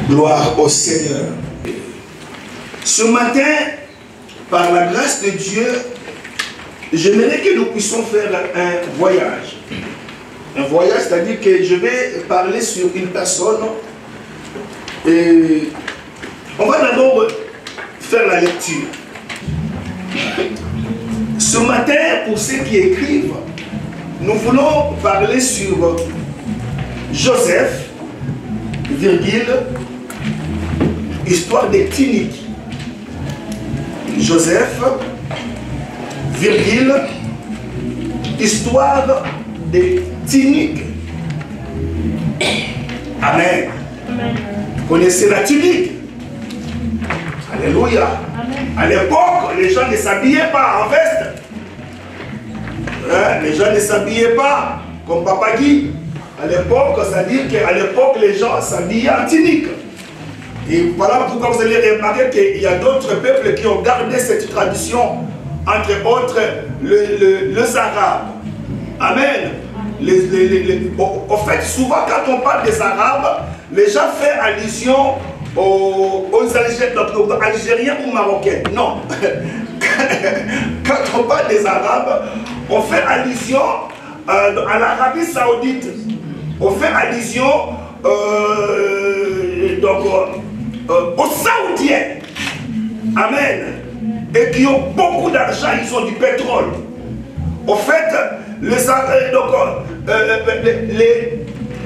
Gloire au Seigneur. Ce matin, par la grâce de Dieu, j'aimerais que nous puissions faire un voyage. Un voyage, c'est-à-dire que je vais parler sur une personne. Et on va d'abord faire la lecture. Ce matin, pour ceux qui écrivent, nous voulons parler sur Joseph, virgule, histoire des Tuniques. Joseph, virgule, histoire des Tuniques. Amen. Amen. Vous connaissez la tunique? Alléluia. Amen. À l'époque, les gens ne s'habillaient pas en veste. Hein? Les gens ne s'habillaient pas comme Papa Guy. À l'époque, c'est-à-dire qu'à l'époque, les gens s'habillaient en tunique. Et voilà pourquoi vous allez remarquer qu'il y a d'autres peuples qui ont gardé cette tradition, entre autres les Arabes. Amen. En fait, souvent quand on parle des Arabes, les gens font allusion aux Algériens ou Marocains. Non. Quand on parle des Arabes, on fait allusion à l'Arabie Saoudite. On fait allusion aux Saoudiens. Amen. Et qui ont beaucoup d'argent, ils ont du pétrole. En fait,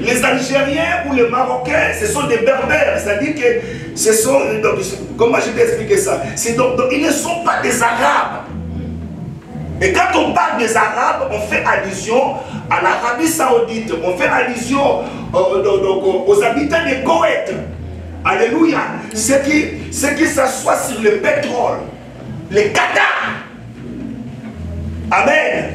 les Algériens ou les Marocains, ce sont des berbères. C'est-à-dire que ce sont... Donc, comment je vais expliquer ça? Donc, ils ne sont pas des Arabes. Et quand on parle des Arabes, on fait allusion à l'Arabie Saoudite. On fait allusion aux habitants de Koweït. Alléluia. Ceux qui s'assoient sur le pétrole. Les Qatar. Amen.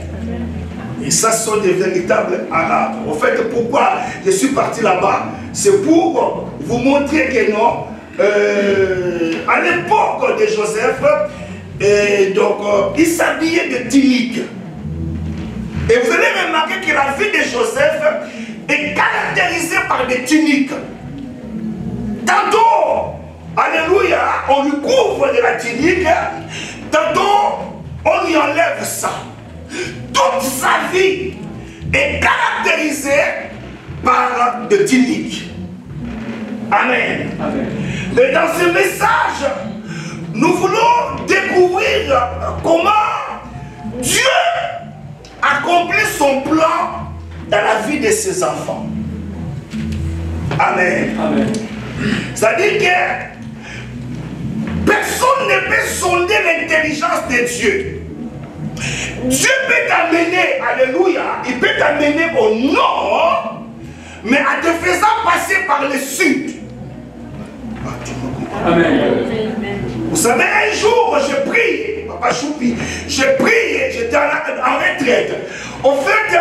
Et ça sont des véritables Arabes. En fait, pourquoi je suis parti là-bas? C'est pour vous montrer que non, à l'époque de Joseph, il s'habillait de tuniques. Et vous allez remarquer que la vie de Joseph est caractérisée par des tuniques. Tantôt, alléluia, on lui couvre de la tunique, tantôt, on lui enlève ça. Toute sa vie est caractérisée par des tuniques. Amen. Amen. Et dans ce message, nous voulons découvrir comment Dieu accomplit son plan dans la vie de ses enfants. Amen. Amen. C'est-à-dire que personne ne peut sonder l'intelligence de Dieu. Dieu peut t'amener, alléluia, il peut t'amener au nord, mais en te faisant passer par le sud. Amen. Vous savez, un jour, je prie, Papa Choupi, je prie, j'étais en retraite. En fait,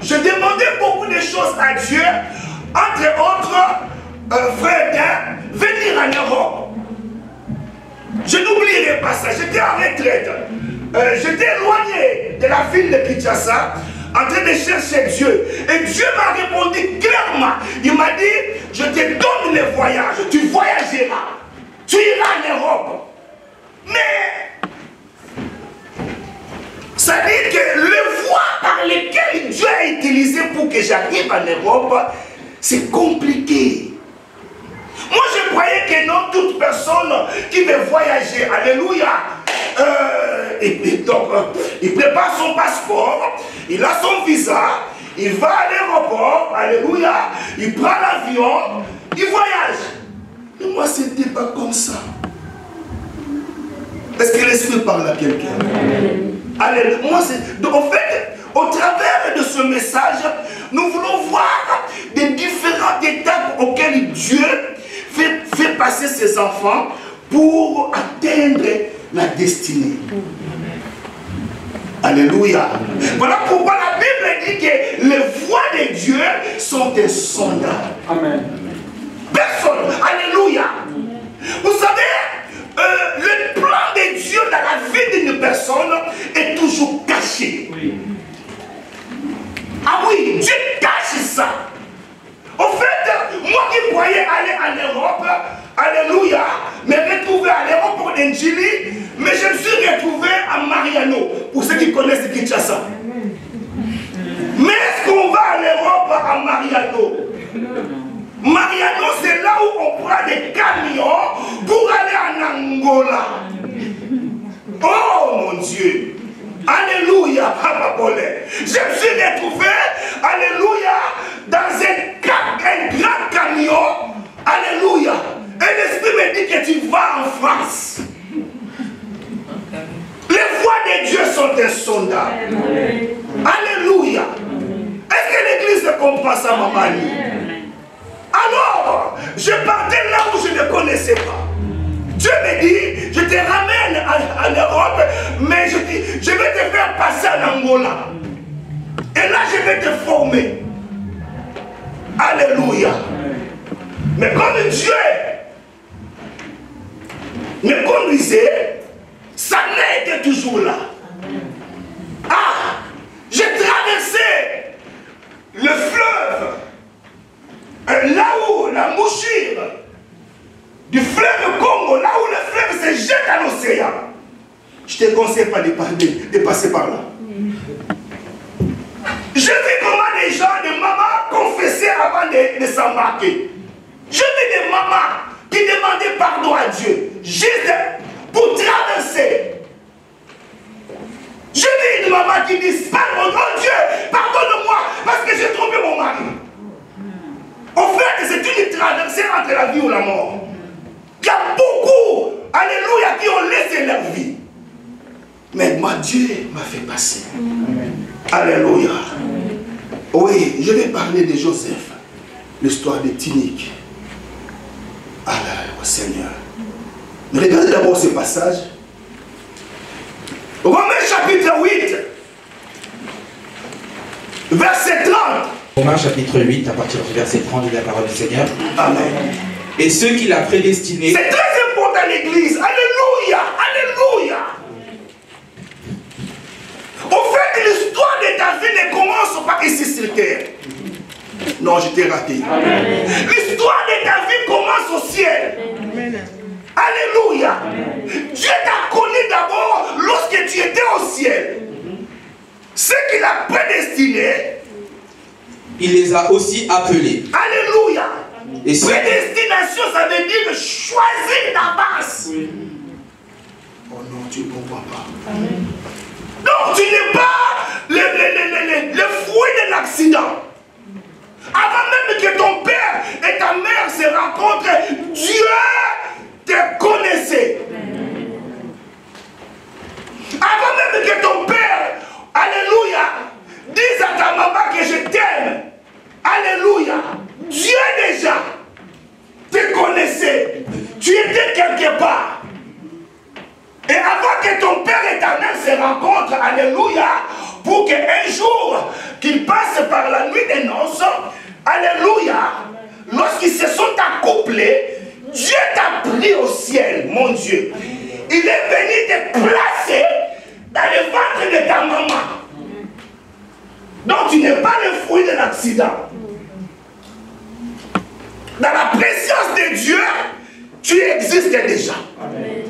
je demandais beaucoup de choses à Dieu, entre autres, frère, venir en Europe. Je n'oublierai pas ça, j'étais en retraite. J'étais éloigné de la ville de Kinshasa, en train de chercher Dieu. Et Dieu m'a répondu clairement. Il m'a dit, je te donne le voyage, tu voyageras. Tu iras en Europe. Mais, ça dit que le voie par lequel Dieu a utilisé pour que j'arrive en Europe, c'est compliqué. Moi, je croyais que non, toute personne qui veut voyager, alléluia, il prépare son passeport, il a son visa, il va à l'aéroport, alléluia, il prend l'avion, il voyage. Mais moi, ce n'était pas comme ça. Est-ce que l'Esprit parle à quelqu'un? Alléluia. Moi, donc, en fait, au travers de ce message, nous voulons voir des différentes étapes auxquelles Dieu fait passer ses enfants pour atteindre la destinée. Alléluia. Voilà pourquoi la Bible dit que les voies de Dieu sont insondables. Amen. Personne. Alléluia. Vous savez, le plan de Dieu dans la vie d'une personne est toujours caché. Oui. Ah oui, Dieu cache ça. En fait, moi qui croyais aller en Europe, alléluia, me retrouver à l'aéroport d'Engili, mais je me suis retrouvé à Mariano, pour ceux qui connaissent Kinshasa. Mais est-ce qu'on va à l'Europe à Mariano? Mariano, c'est là où on prend des camions pour aller en Angola. Oh mon Dieu! Alléluia, Papa Bolé. Je me suis retrouvé, alléluia, dans un grand camion. Alléluia. Et l'Esprit me dit que tu vas en France. Les voies de Dieu sont insondables. Alléluia. Est-ce que l'Église comprend ça, maman? Alors, je partais là où je ne connaissais pas. Dieu me dit, je te ramène en Europe, mais je vais te faire passer en Angola. Et là, je vais te former. Alléluia. Mais comme Dieu me conduisait, sa main était toujours là. Ah, j'ai traversé le fleuve, là où la mouchure du fleuve Congo, là où le fleuve se jette à l'océan. Je ne te conseille pas de passer par là. Je vis comment les gens, des mamans confessaient avant de s'embarquer. Je vis des mamans qui demandaient pardon à Dieu, juste pour traverser. Je vis une maman qui dit, pardon, oh Dieu, pardonne-moi, parce que j'ai trompé mon mari. En fait, c'est une traversée entre la vie ou la mort. Il y a beaucoup, alléluia, qui ont laissé leur vie. Mais Dieu m'a fait passer. Amen. Alléluia. Amen. Oui, je vais parler de Joseph, l'histoire de Tinique. Alors, Seigneur. Regardez d'abord ce passage. Romains chapitre 8, verset 30. Romains chapitre 8, à partir du verset 30 de la parole du Seigneur. Amen. Et ceux qu'il a prédestinés. C'est très important l'église. Alléluia. Alléluia. Au fait, l'histoire de ta vie ne commence pas ici sur terre. Non, je t'ai raté. L'histoire de ta vie commence au ciel. Amen. Alléluia. Amen. Dieu t'a connu d'abord lorsque tu étais au ciel. Ce qu'il a prédestiné, il les a aussi appelés. Alléluia. Et prédestination, ça veut dire choisir d'avance. Oui. Oh non, tu ne comprends pas. Amen. Donc tu n'es pas le fruit d'un accident. Avant même que ton père et ta mère se rencontrent, Dieu te connaissait. Avant même que ton père, alléluia, dise à ta maman que je t'aime, alléluia, Dieu déjà te connaissait. Tu étais quelque part. Et avant que ton Père éternel se rencontre, alléluia, pour qu'un jour, qu'il passe par la nuit des noces, alléluia, lorsqu'ils se sont accouplés, Dieu t'a pris au ciel, mon Dieu. Il est venu te placer dans le ventre de ta maman. Donc tu n'es pas le fruit de l'accident. Dans la présence de Dieu, tu existes déjà. Amen.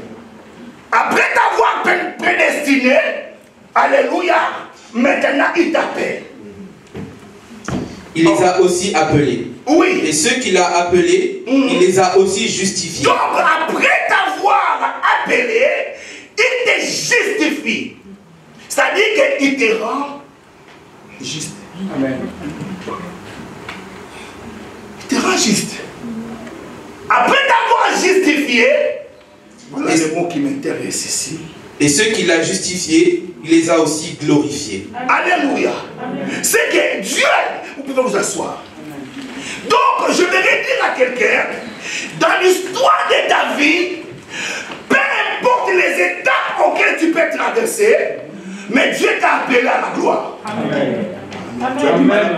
Après t'avoir prédestiné, alléluia, maintenant il t'appelle. Il les a aussi appelés. Oui. Et ceux qu'il a appelés, il les a aussi justifiés. Donc après t'avoir appelé, il te justifie. C'est-à-dire qu'il te rend juste. Amen. Il te rend juste. Après t'avoir justifié, voilà le mot qui m'intéresse ici. Et ceux qu'il a justifiés, il les a aussi glorifiés. Alléluia. C'est que Dieu, vous pouvez vous asseoir. Donc, je vais dire à quelqu'un, dans l'histoire de ta vie, peu importe les étapes auxquelles tu peux traverser, mais Dieu t'a appelé à la gloire. Amen. Amen.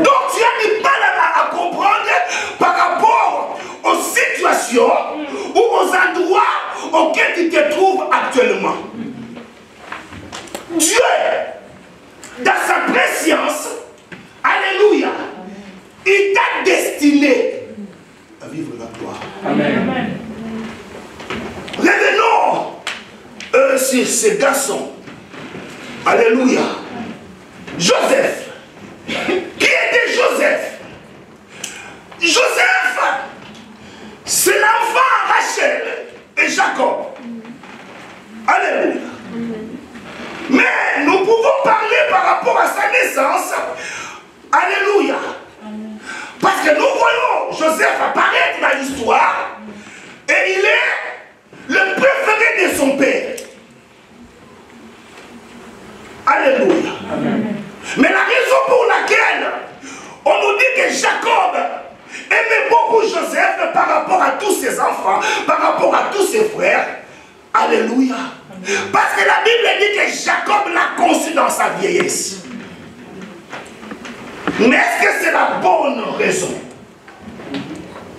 Donc, tu as du mal à comprendre par rapport aux situations ou aux endroits auxquels tu te trouves actuellement. Dieu, dans sa préscience, alléluia, il t'a destiné sur ces garçons. Alléluia. Joseph. Qui était Joseph? Joseph, c'est l'enfant Rachel et Jacob. Alléluia. Mais nous pouvons parler par rapport à sa naissance. Alléluia. Parce que nous voyons Joseph apparaître dans l'histoire et il est le préféré de son père. Alléluia. Mais la raison pour laquelle on nous dit que Jacob aimait beaucoup Joseph par rapport à tous ses enfants, par rapport à tous ses frères. Alléluia. Parce que la Bible dit que Jacob l'a conçu dans sa vieillesse. Mais est-ce que c'est la bonne raison?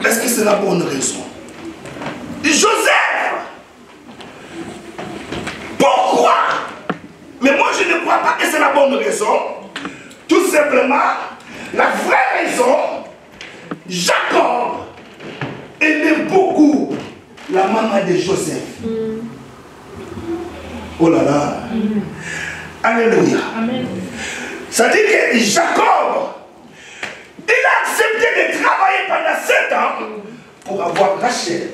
Est-ce que c'est la bonne raison? Joseph, pourquoi? Mais moi je ne crois pas que c'est la bonne raison. Tout simplement, la vraie raison, Jacob aimait beaucoup la maman de Joseph. Oh là là. Alléluia. Ça dit que Jacob, il a accepté de travailler pendant 7 ans pour avoir Rachel.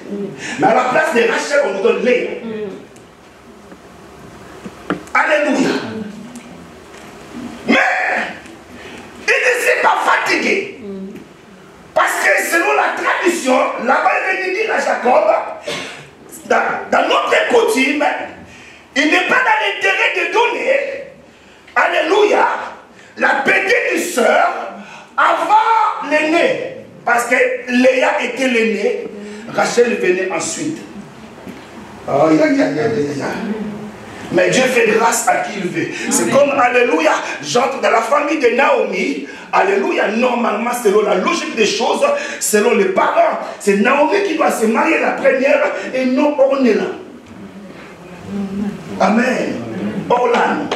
Mais à la place de Rachel, on nous donne Léa. Alléluia. Mais il ne s'est pas fatigué. Parce que selon la tradition, là-bas il veut dire à Jacob, dans notre coutume, il n'est pas dans l'intérêt de donner, alléluia, la petite sœur avant l'aîné. Parce que Léa était l'aînée, Rachel venait ensuite. Oh, mais Dieu fait grâce à qui il veut. C'est comme, alléluia, j'entre dans la famille de Naomi. Alléluia, normalement, selon la logique des choses, selon les parents, c'est Naomi qui doit se marier la première et non Ornella. Amen. Orlan.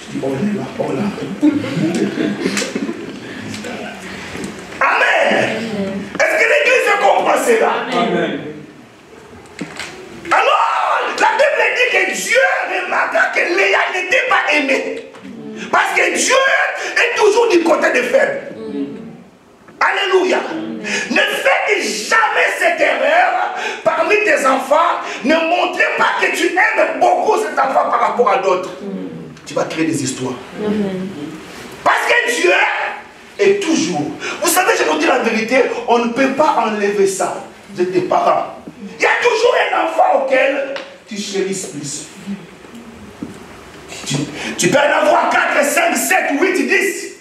Je dis Ornella, Orlan. Amen. Est-ce que l'église comprend cela? Amen. Alors, la Bible dit que Dieu remarqua que Léa n'était pas aimée. Parce que Dieu est toujours du côté des faibles. Alléluia. Ne faites jamais cette erreur parmi tes enfants. Ne montrez pas que tu aimes beaucoup cet enfant par rapport à d'autres. Tu vas créer des histoires. Parce que Dieu est toujours. Vous savez, je vous dis la vérité, on ne peut pas enlever ça de tes parents. Il y a toujours un enfant auquel tu chérisses plus. Tu peux en avoir 4, 5, 7, 8, 10.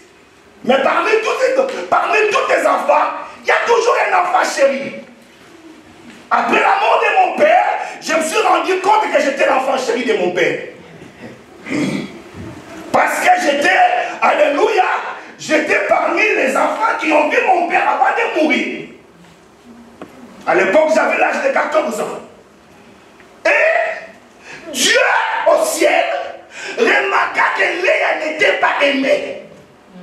Mais parmi tous tes enfants, il y a toujours un enfant chéri. Après la mort de mon père, je me suis rendu compte que j'étais l'enfant chéri de mon père. Parce que j'étais, alléluia, j'étais parmi les enfants qui ont vu mon père avant de mourir. À l'époque, j'avais l'âge de 14 ans. Et Dieu au ciel remarqua que Léa n'était pas aimée.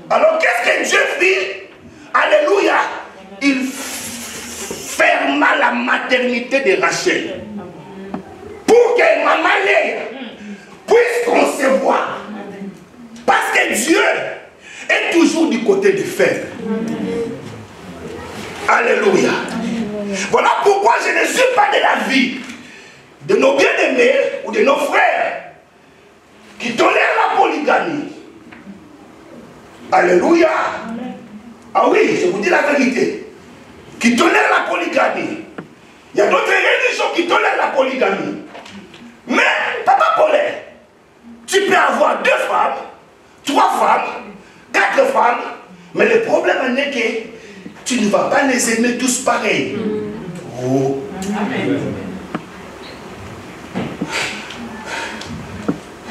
Alors qu'est-ce que Dieu fit? Alléluia. Il ferma la maternité de Rachel. Pour que maman Léa puisse concevoir. Parce que Dieu est toujours du côté des faibles. Alléluia. Voilà pourquoi je ne suis pas de la vie de nos bien-aimés ou de nos frères qui tolèrent la polygamie. Alléluia. Ah oui, je vous dis la vérité. Qui tolèrent la polygamie. Il y a d'autres religions qui tolèrent la polygamie. Mais, Papa Paulin, tu peux avoir 2 femmes, 3 femmes, 4 femmes, mais le problème est que tu ne vas pas les aimer tous pareils. Oh. Amen.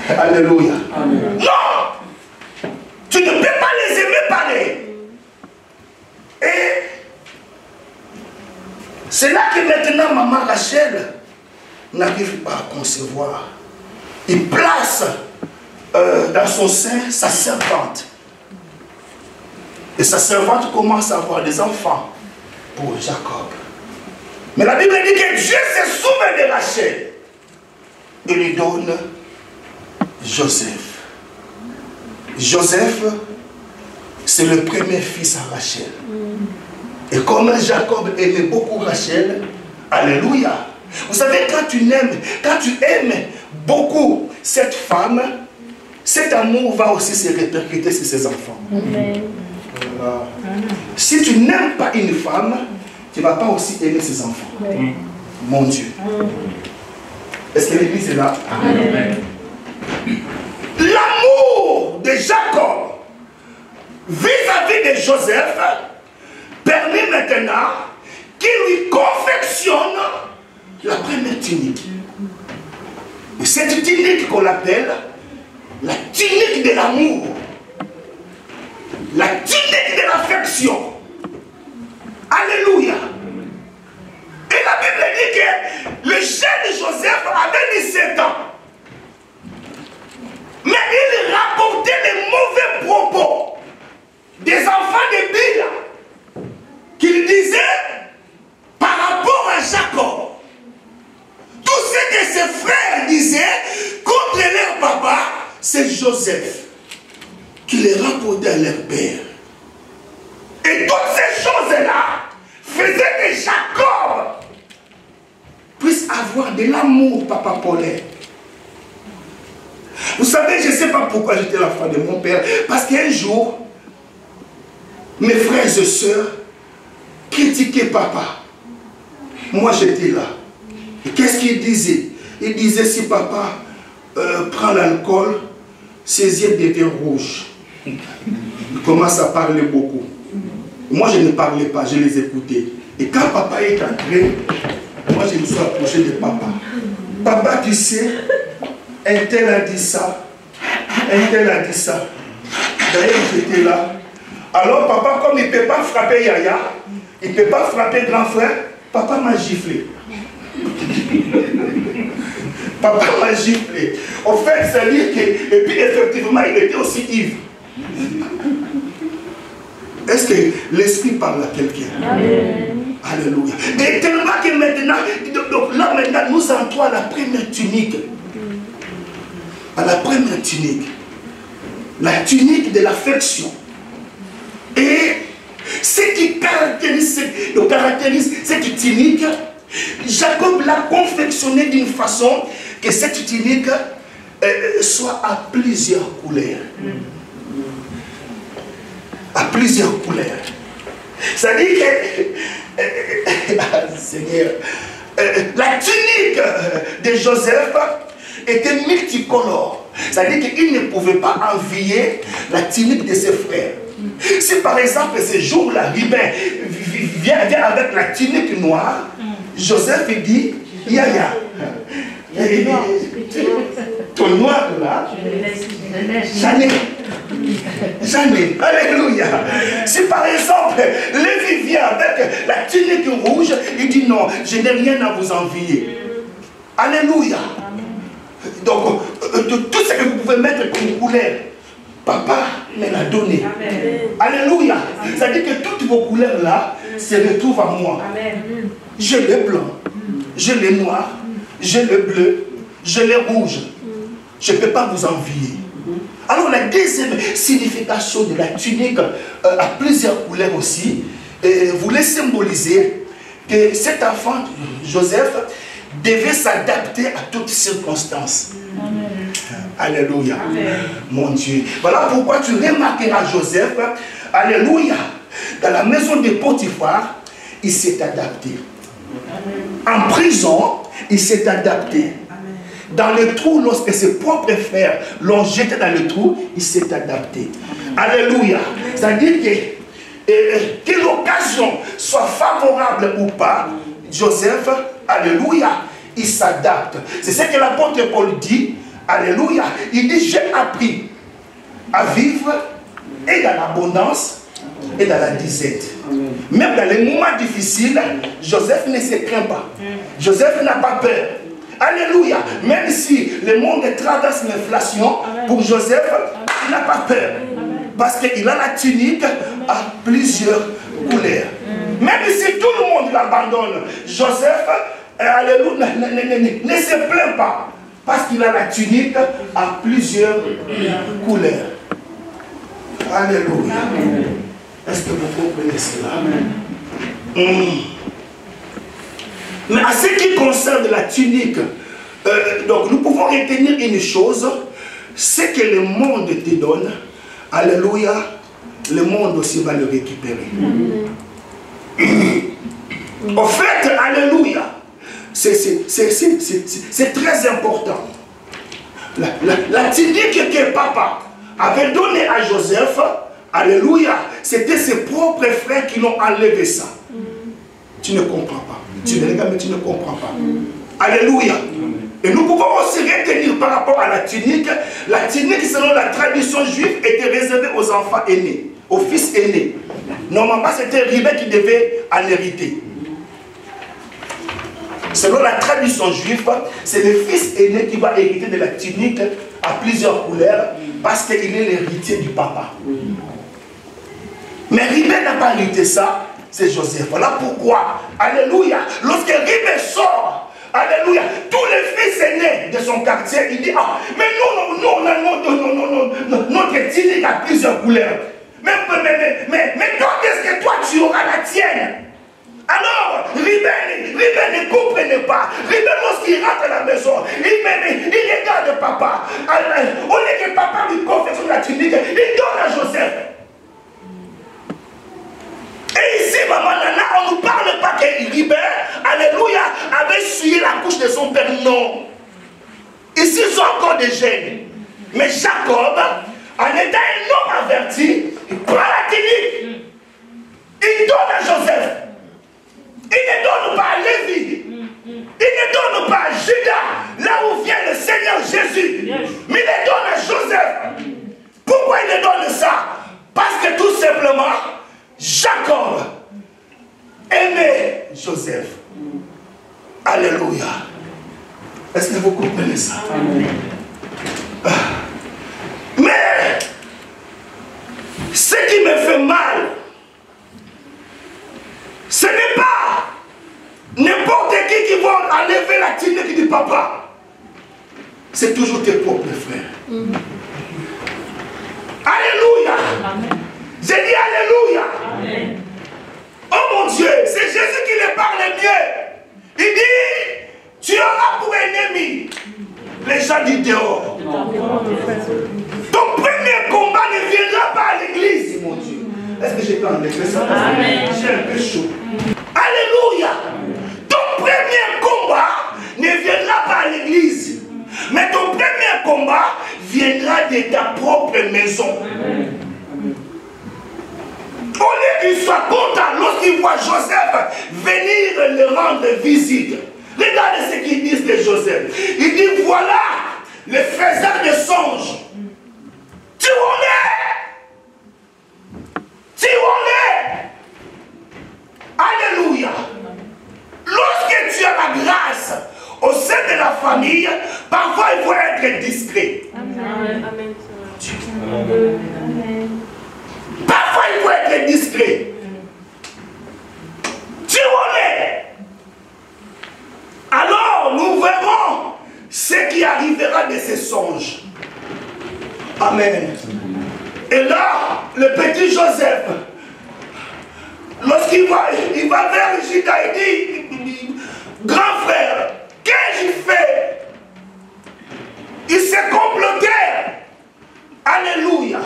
Alléluia. Amen. Non! Tu ne peux pas les aimer pareil. Et c'est là que maintenant maman Rachel n'arrive pas à concevoir. Il place dans son sein sa servante. Et sa servante commence à avoir des enfants pour Jacob. Mais la Bible dit que Dieu se souvient de Rachel. il lui donne Joseph. Joseph, c'est le premier fils à Rachel. Et comme Jacob aimait beaucoup Rachel, alléluia. Vous savez, quand tu aimes beaucoup cette femme, cet amour va aussi se répercuter sur ses enfants. Amen. Si tu n'aimes pas une femme, tu ne vas pas aussi aimer ses enfants. Amen. Mon Dieu. Est-ce que l'église est là? Amen. L'amour de Jacob vis-à-vis de Joseph permet maintenant qu'il lui confectionne la première tunique. Et cette tunique qu'on appelle la tunique de l'amour, la tunique de l'affection. Alléluia. Et la Bible dit que le jeune Joseph avait 17 ans. Mais il rapportait les mauvais propos des enfants de Bila qu'il disait par rapport à Jacob. Tout ce que ses frères disaient contre leur papa, c'est Joseph qui les rapportait à leur père. Et toutes ces choses-là faisaient que Jacob puisse avoir de l'amour, papa Paulin. Vous savez, je ne sais pas pourquoi j'étais l'enfant de mon père. Parce qu'un jour, mes frères et sœurs critiquaient papa. Moi, j'étais là. Et qu'est-ce qu'il disait? Il disait, si papa prend l'alcool, ses yeux deviennent rouges. Il commence à parler beaucoup. Moi, je ne parlais pas, je les écoutais. Et quand papa est entré, moi, je me suis approché de papa. Papa, tu sais, un tel a dit ça, un tel a dit ça. D'ailleurs, j'étais là. Alors, papa, comme il ne peut pas frapper Yaya, il ne peut pas frapper grand frère, papa m'a giflé. Papa m'a giflé. En fait, c'est-à-dire que, et puis effectivement, il était aussi ivre. Est-ce que l'esprit parle à quelqu'un? Alléluia. Et tellement que maintenant, donc là maintenant, nous entrons à la première tunique. À la première tunique. La tunique de l'affection. Et ce qui caractérise cette tunique, Jacob l'a confectionnée d'une façon que cette tunique soit à plusieurs couleurs. À plusieurs couleurs. C'est-à-dire que, Seigneur, la tunique de Joseph était multicolore. C'est-à-dire qu'il ne pouvait pas envier la tunique de ses frères. Si par exemple ce jour-là, Ribin vient avec la tunique noire, Joseph dit, Yaya, ton noir là, jamais. Alléluia. Si par exemple, Lévi vient avec la tunique rouge, il dit non, je n'ai rien à vous envier. Alléluia. Donc, tout ce que vous pouvez mettre comme couleur, papa me l'a donné. Amen. Alléluia. C'est-à-dire que toutes vos couleurs là se retrouvent à moi. J'ai le blanc, j'ai le noir, j'ai le bleu, j'ai le rouge. Je ne peux pas vous envier. Alors la deuxième signification de la tunique à plusieurs couleurs aussi, voulait symboliser que cet enfant, Joseph, devait s'adapter à toutes circonstances. Amen. Alléluia. Amen. Mon Dieu. Voilà pourquoi tu remarqueras Joseph, alléluia, dans la maison de Potiphar, il s'est adapté. Amen. En prison, il s'est adapté. Amen. Dans le trou, lorsque ses propres frères l'ont jeté dans le trou, il s'est adapté. Amen. Alléluia. C'est-à-dire que l'occasion soit favorable ou pas, Joseph, alléluia, il s'adapte. C'est ce que l'apôtre Paul dit, alléluia. Il dit, j'ai appris à vivre et dans l'abondance et dans la disette. Même dans les moments difficiles, Joseph ne se craint pas. Joseph n'a pas peur. Alléluia. Même si le monde traverse l'inflation, pour Joseph, il n'a pas peur. Parce qu'il a la tunique à plusieurs couleurs. Même si tout le monde l'abandonne, Joseph, alléluia, ne se plaint pas. Parce qu'il a la tunique à plusieurs couleurs. Alléluia. Est-ce que vous comprenez cela? Mais à ce qui concerne la tunique, donc nous pouvons retenir une chose, c'est que le monde te donne, alléluia, le monde aussi va le récupérer. En fait, alléluia, c'est très important. La tunique que papa avait donnée à Joseph, alléluia, c'était ses propres frères qui l'ont enlevé ça. Tu ne comprends pas. Tu me regardes, mais tu ne comprends pas. Alléluia. Et nous pouvons aussi retenir par rapport à la tunique selon la tradition juive était réservée aux enfants aînés, aux fils aînés. Normalement c'était Ribé qui devait en hériter. Selon la tradition juive, c'est le fils aîné qui va hériter de la tunique à plusieurs couleurs parce qu'il est l'héritier du papa. Mais Ribé n'a pas hérité ça, c'est Joseph. Voilà pourquoi, alléluia, lorsque Ribé sort, alléluia, tous les fils aînés de son quartier, il dit, ah, mais nous, on a notre tunique à plusieurs couleurs. Mais quand est-ce que toi tu auras la tienne? Alors, Ribé ne comprenait pas. Ribé, lorsqu'il rentre à la maison, il regarde papa. Au lieu que papa lui confectionne la tunique, il donne à Joseph. Et ici, maman Nana, on ne nous parle pas que Ribé, alléluia, avait essuyé la couche de son père. Non. Ici, ils sont encore des jeunes. Mais Jacob, en étant un homme averti, il prend la tunique. Il donne à Joseph. Il ne donne pas à Lévi. Il ne donne pas à Judas, là où vient le Seigneur Jésus. Mais il le donne à Joseph. Pourquoi il le donne ça? Parce que tout simplement, Jacob aimait Joseph. Alléluia. Est-ce que vous comprenez ça? Mais ce qui me fait mal, ce n'est pas n'importe qui va enlever la tunique du papa. C'est toujours tes propres frères. Alléluia. J'ai dit alléluia. Amen. Oh mon Dieu, c'est Jésus qui le parle mieux. Il dit, tu auras pour ennemi les gens du dehors. Ton premier combat ne viendra pas à l'église, mon Dieu. Est-ce que j'ai pas enlevé ça? J'ai un peu chaud. Alléluia. Ton premier combat ne viendra pas à l'église. Mais ton premier combat viendra de ta propre maison. Au lieu qu'il soit content lorsqu'il voit Joseph venir le rendre visite. Regardez ce qu'ils disent de Joseph. Il dit, voilà le faiseur de songes. Tu en es. Tu en es. Alléluia. Lorsque tu as la grâce au sein de la famille, parfois il faut être discret. Amen. Amen. Parfois il faut être discret. Tu en es. Alors nous verrons ce qui arrivera de ces songes. Amen. Et là, le petit Joseph, lorsqu'il va vers Judas, il dit, grand frère, qu'ai-je fait? Il s'est comploté. Alléluia.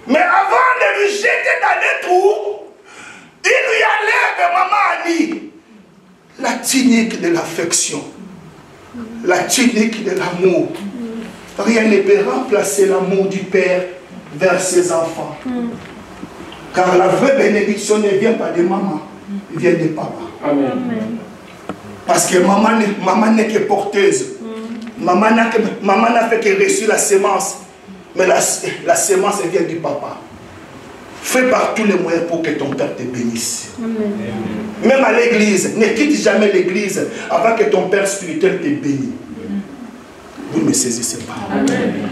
Mais avant de lui jeter dans les trous, il lui enlève, maman Annie, la tunique de l'affection, la tunique de l'amour. Rien ne peut remplacer l'amour du Père vers ses enfants. Car la vraie bénédiction ne vient pas de maman, elle vient de papa. Amen. Parce que maman n'est que porteuse. Maman n'a fait que reçu la sémence. Mais la sémence vient du papa. Fais par tous les moyens pour que ton Père te bénisse. Amen. Même à l'église, ne quitte jamais l'église avant que ton Père spirituel te bénisse. Vous ne me saisissez pas. Amen.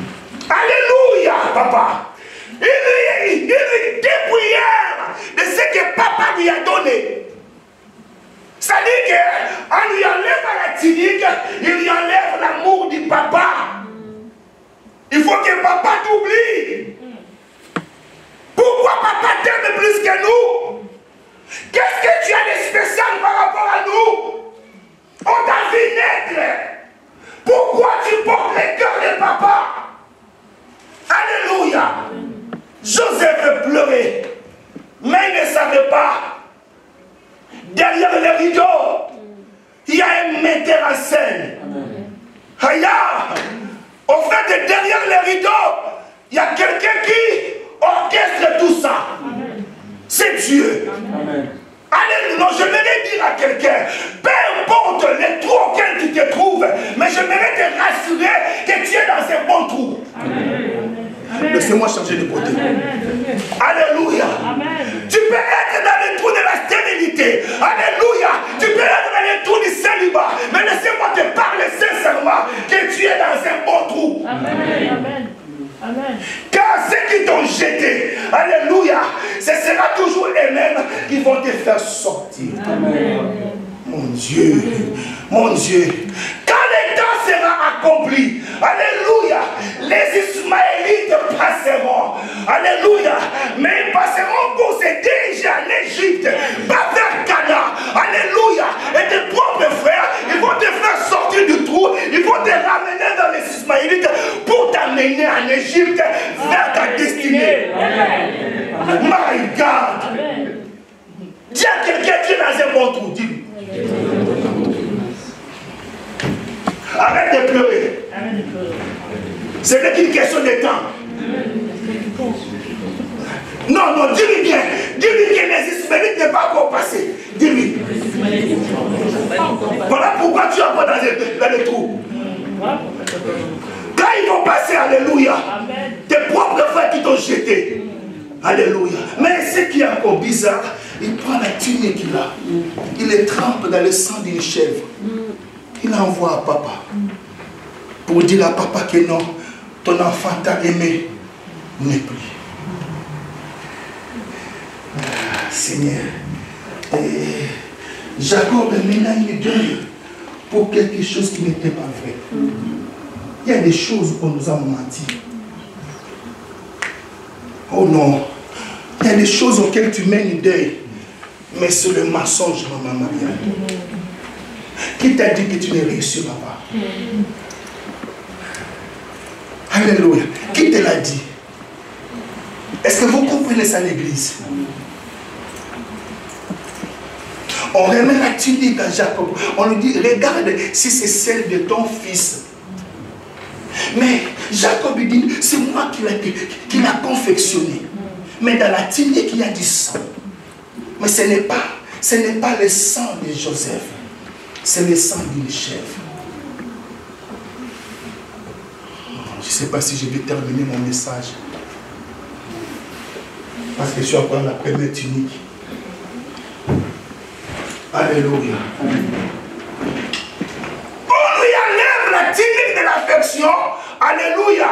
Alléluia, papa. Il lui dit des prières de ce que papa lui a donné. C'est-à-dire qu'on lui enlève la tunique, il lui enlève l'amour papa. Il faut que papa t'oublie. Pourquoi papa t'aime plus que nous? Qu'est-ce que tu as de spécial par rapport à nous? On t'a vu naître. Pourquoi tu portes le cœur de papa? Alléluia. Joseph pleurait, mais il ne savait pas. Derrière le rideau, il y a un metteur en scène. Aïe! Au fait, derrière le rideau, il y a quelqu'un qui orchestre tout ça. C'est Dieu. Alléluia. Non, je voudrais dire à quelqu'un, peu importe les trous auxquels tu te trouves, mais je voudrais te rassurer que tu es dans un bon trou. Laissez-moi changer de côté. Alléluia. Tu peux être dans le trou de la stérilité. Alléluia. Tu peux être dans le trou du célibat. Mais laissez-moi te parler sincèrement que tu es dans un bon trou. Amen. Amen. Car ceux qui t'ont jeté, alléluia, ce sera toujours eux-mêmes qui vont te faire sortir. Amen. Mon Dieu, mon Dieu. Quand le temps sera accompli, alléluia, les Ismaélites passeront, alléluia, mais ils passeront pour se diriger en Égypte, pas vers Canaan, alléluia, et tes propres frères, ils vont te faire sortir du trou, ils vont te ramener dans les Ismaélites pour t'amener en Égypte vers ta destinée. My God. Dis à quelqu'un qui est dans un bon trou, dis-lui. Arrête de pleurer. Ce n'est qu'une question de temps. Non, non, dis-lui bien. Dis-lui que les Ismaélites n'est pas encore passé. Dis-lui. Voilà pourquoi tu es encore dans le trou. Quand ils vont passer, alléluia, tes propres frères qui t'ont jeté. Alléluia. Mais ce qui est encore bizarre, il prend la tunique qu'il a, il les trempe dans le sang d'une chèvre. Il envoie à papa pour dire à papa que non, ton enfant t'a aimé, n'est plus. Seigneur, Jacob maintenant il deuil pour quelque chose qui n'était pas vrai. Il y a des choses qu'on nous a menti. Oh non, il y a des choses auxquelles tu mets une deuil, mais c'est le mensonge, maman Maria. Qui t'a dit que tu ne réussiras pas? Alléluia. Qui te l'a dit? Est-ce que vous comprenez ça, l'église? On remet la tunique à Jacob. On lui dit, regarde si c'est celle de ton fils. Mais Jacob dit, c'est moi qui l'a confectionné. Mais dans la tunique, il y a du sang. Mais ce n'est pas le sang de Joseph. C'est le sang d'une chèvre. Je ne sais pas si je vais terminer mon message. Parce que je suis encore la première tunique. Alléluia. On lui enlève la tunique de l'affection. Alléluia.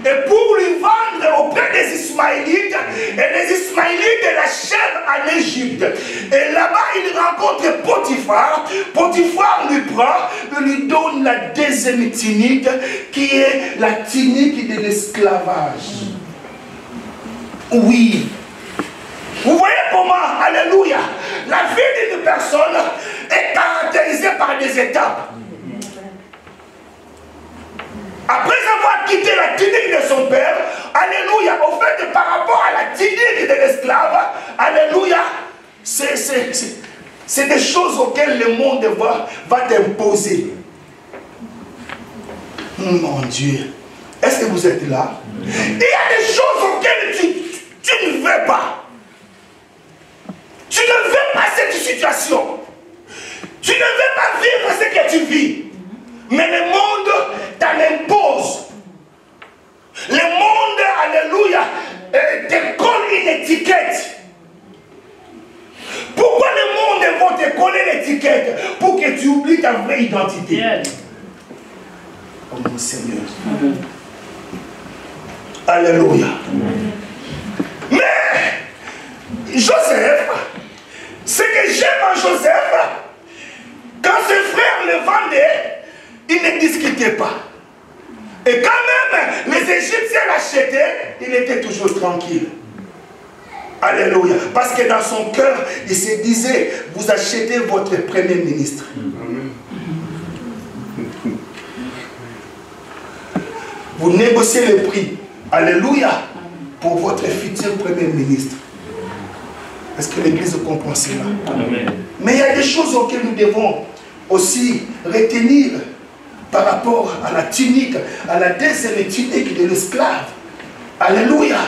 Et pour lui vendre auprès des Ismaélites, et les Ismaélites la chèvre en Égypte. Et là-bas, il rencontre Potiphar. Potiphar lui prend, et lui donne la deuxième tunique, qui est la tunique de l'esclavage. Oui. Vous voyez comment, alléluia, la vie d'une personne est caractérisée par des étapes. Après avoir quitté la tunique de son père, alléluia, au fait, par rapport à la tunique de l'esclave, alléluia, c'est des choses auxquelles le monde va t'imposer. Mon Dieu, est-ce que vous êtes là? Il y a des choses auxquelles tu ne veux pas. Tu ne veux pas cette situation. Tu ne veux pas vivre ce que tu vis. Mais le monde t'en impose. Le monde, alléluia, te colle une étiquette. Pourquoi le monde va te coller l'étiquette? Pour que tu oublies ta vraie identité. Oh mon Seigneur. Alléluia. Mais Joseph, ce que j'aime en Joseph, quand ses frères le vendaient, il ne discutait pas. Et quand même, les Égyptiens l'achetaient, il était toujours tranquille. Alléluia. Parce que dans son cœur, il se disait, vous achetez votre premier ministre. Vous négociez le prix. Alléluia. Pour votre futur premier ministre. Est-ce que l'Église comprend cela? Mais il y a des choses auxquelles nous devons aussi retenir par rapport à la tunique, à la deuxième tunique de l'esclave. Alléluia.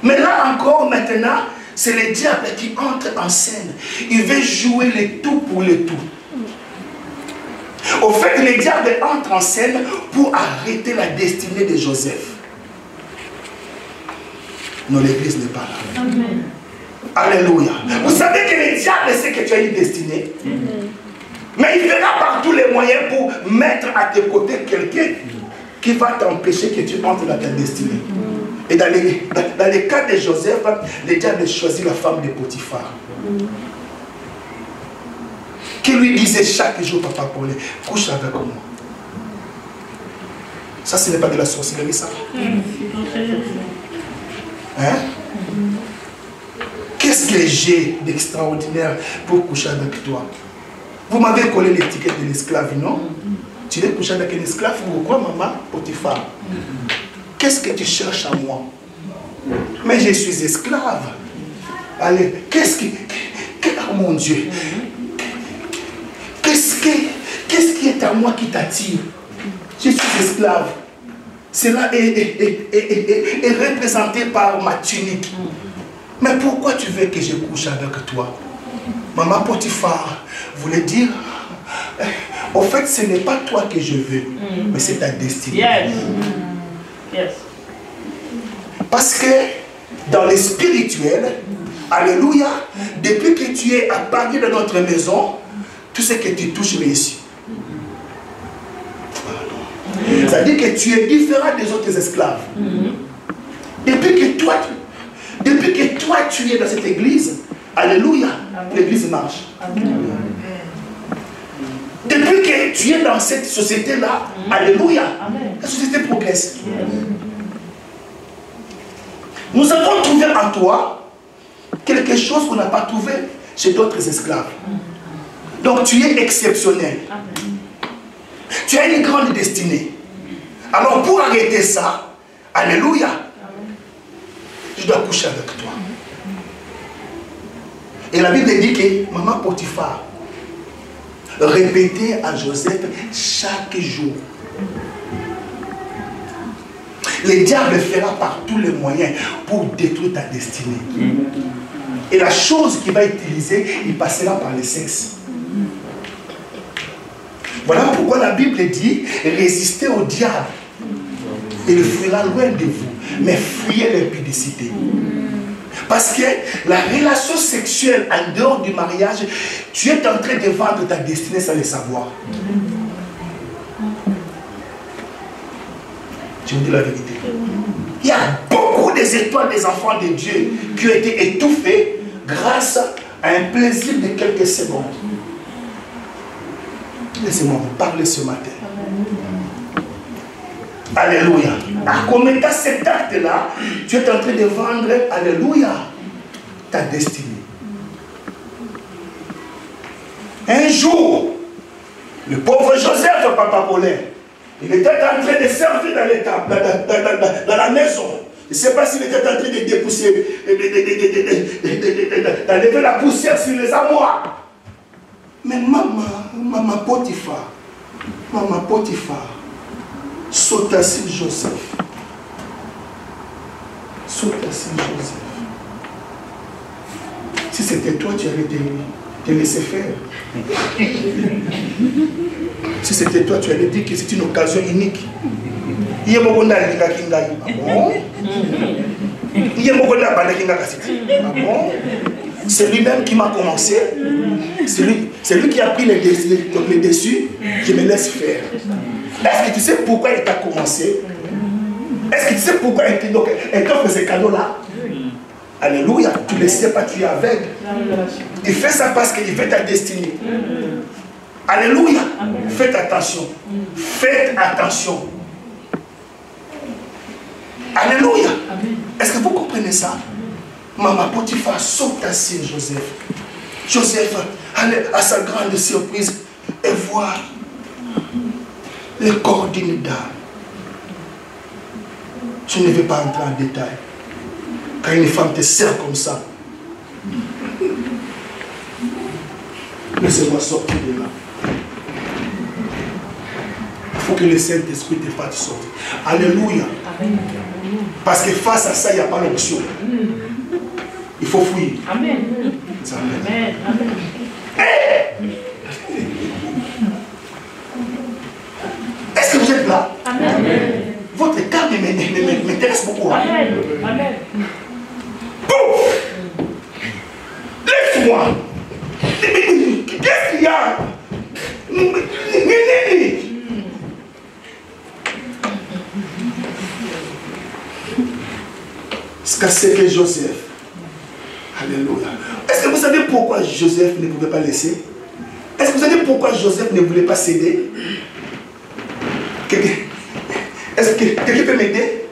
Mais là encore, maintenant, c'est le diable qui entre en scène. Il veut jouer le tout pour le tout. Au fait, le diable entre en scène pour arrêter la destinée de Joseph. Non, l'Église n'est pas là. Amen. Alléluia. Vous savez que le diable sait que tu as une destinée. Mais il fera par tous les moyens pour mettre à tes côtés quelqu'un qui va t'empêcher que tu entres dans ta destinée. Et dans les cas de Joseph, le diable choisit la femme de Potiphar. Qui lui disait chaque jour, papa Paul, couche avec moi. Ça, ce n'est pas de la sorcellerie, ça. Hein? Qu'est-ce que j'ai d'extraordinaire pour coucher avec toi? Vous m'avez collé l'étiquette de l'esclave, non? Tu veux coucher avec un esclave? Pourquoi, maman? Potiphar. Qu'est-ce que tu cherches à moi? Mais je suis esclave. Allez, qu'est-ce qui... Oh mon Dieu! Qu'est-ce qui est à moi qui t'attire? Je suis esclave. Cela est représenté par ma tunique. Mais pourquoi tu veux que je couche avec toi? Maman Potiphar voulait dire, au fait, ce n'est pas toi que je veux, mais c'est ta destinée. Yes. Yes. Parce que dans le spirituel, alléluia, depuis que tu es apparu dans notre maison, tout ce que tu touches réussit. Ça veut dire que tu es différent des autres esclaves. Depuis que toi tu es dans cette église, alléluia, l'église marche. Depuis que tu es dans cette société-là, alléluia, la société progresse. Nous avons trouvé en toi quelque chose qu'on n'a pas trouvé chez d'autres esclaves. Donc tu es exceptionnel. Tu as une grande destinée. Alors pour arrêter ça, alléluia, je dois coucher avec toi. Et la Bible dit que maman Potiphar répétait à Joseph chaque jour. Le diable fera par tous les moyens pour détruire ta destinée. Et la chose qu'il va utiliser, il passera par le sexe. Voilà pourquoi la Bible dit, résistez au diable. Il fuira loin de vous, mais fuyez l'impudicité. Parce que la relation sexuelle en dehors du mariage, tu es en train de vendre ta destinée sans le savoir. Je vous dis la vérité. Il y a beaucoup des étoiles des enfants de Dieu qui ont été étouffées grâce à un plaisir de quelques secondes. Laissez-moi vous parler ce matin. Alléluia. En commettant cet acte-là, tu es en train de vendre, alléluia, ta destinée. Un jour, le pauvre Joseph, papa Paulin, il était en train de servir dans l'étable, dans la maison. Je ne sais pas s'il était en train de dépousser, d'enlever la poussière sur les armoires. Mais maman Potiphar, sauta sur Joseph. Sauta sur Joseph. Si c'était toi, tu allais te laisser faire. Si c'était toi, tu allais dire que c'est une occasion unique. C'est lui-même qui m'a commencé. C'est lui qui a pris les dessus. Je me laisse faire. Est-ce que tu sais pourquoi il t'a commencé? Est-ce que tu sais pourquoi il t'offre ces cadeaux-là? Alléluia, tu ne le sais pas, tu es aveugle. Il fait ça parce qu'il fait ta destinée. Alléluia, faites attention. Faites attention. Alléluia. Est-ce que vous comprenez ça? Maman Potiphar saute assis Joseph. Joseph, à sa grande surprise, et voit les coordonnées d'âme. Je ne vais pas entrer en détail. Quand une femme te sert comme ça, laissez-moi sortir de là. Il faut que le Saint-Esprit te fasse sortir. Alléluia. Parce que face à ça, il n'y a pas l'option. Il faut fuir. Amen. Amen. Amen. Est-ce que vous êtes là? Amen. Votre cas m'intéresse beaucoup. Amen. Amen. Pouf! Laisse-moi. Qu'est-ce qu'il y a? C'est que Joseph. Alléluia. Est-ce que vous savez pourquoi Joseph ne pouvait pas laisser? Est-ce que vous savez pourquoi Joseph ne voulait pas céder? Est-ce que quelqu'un peut m'aider?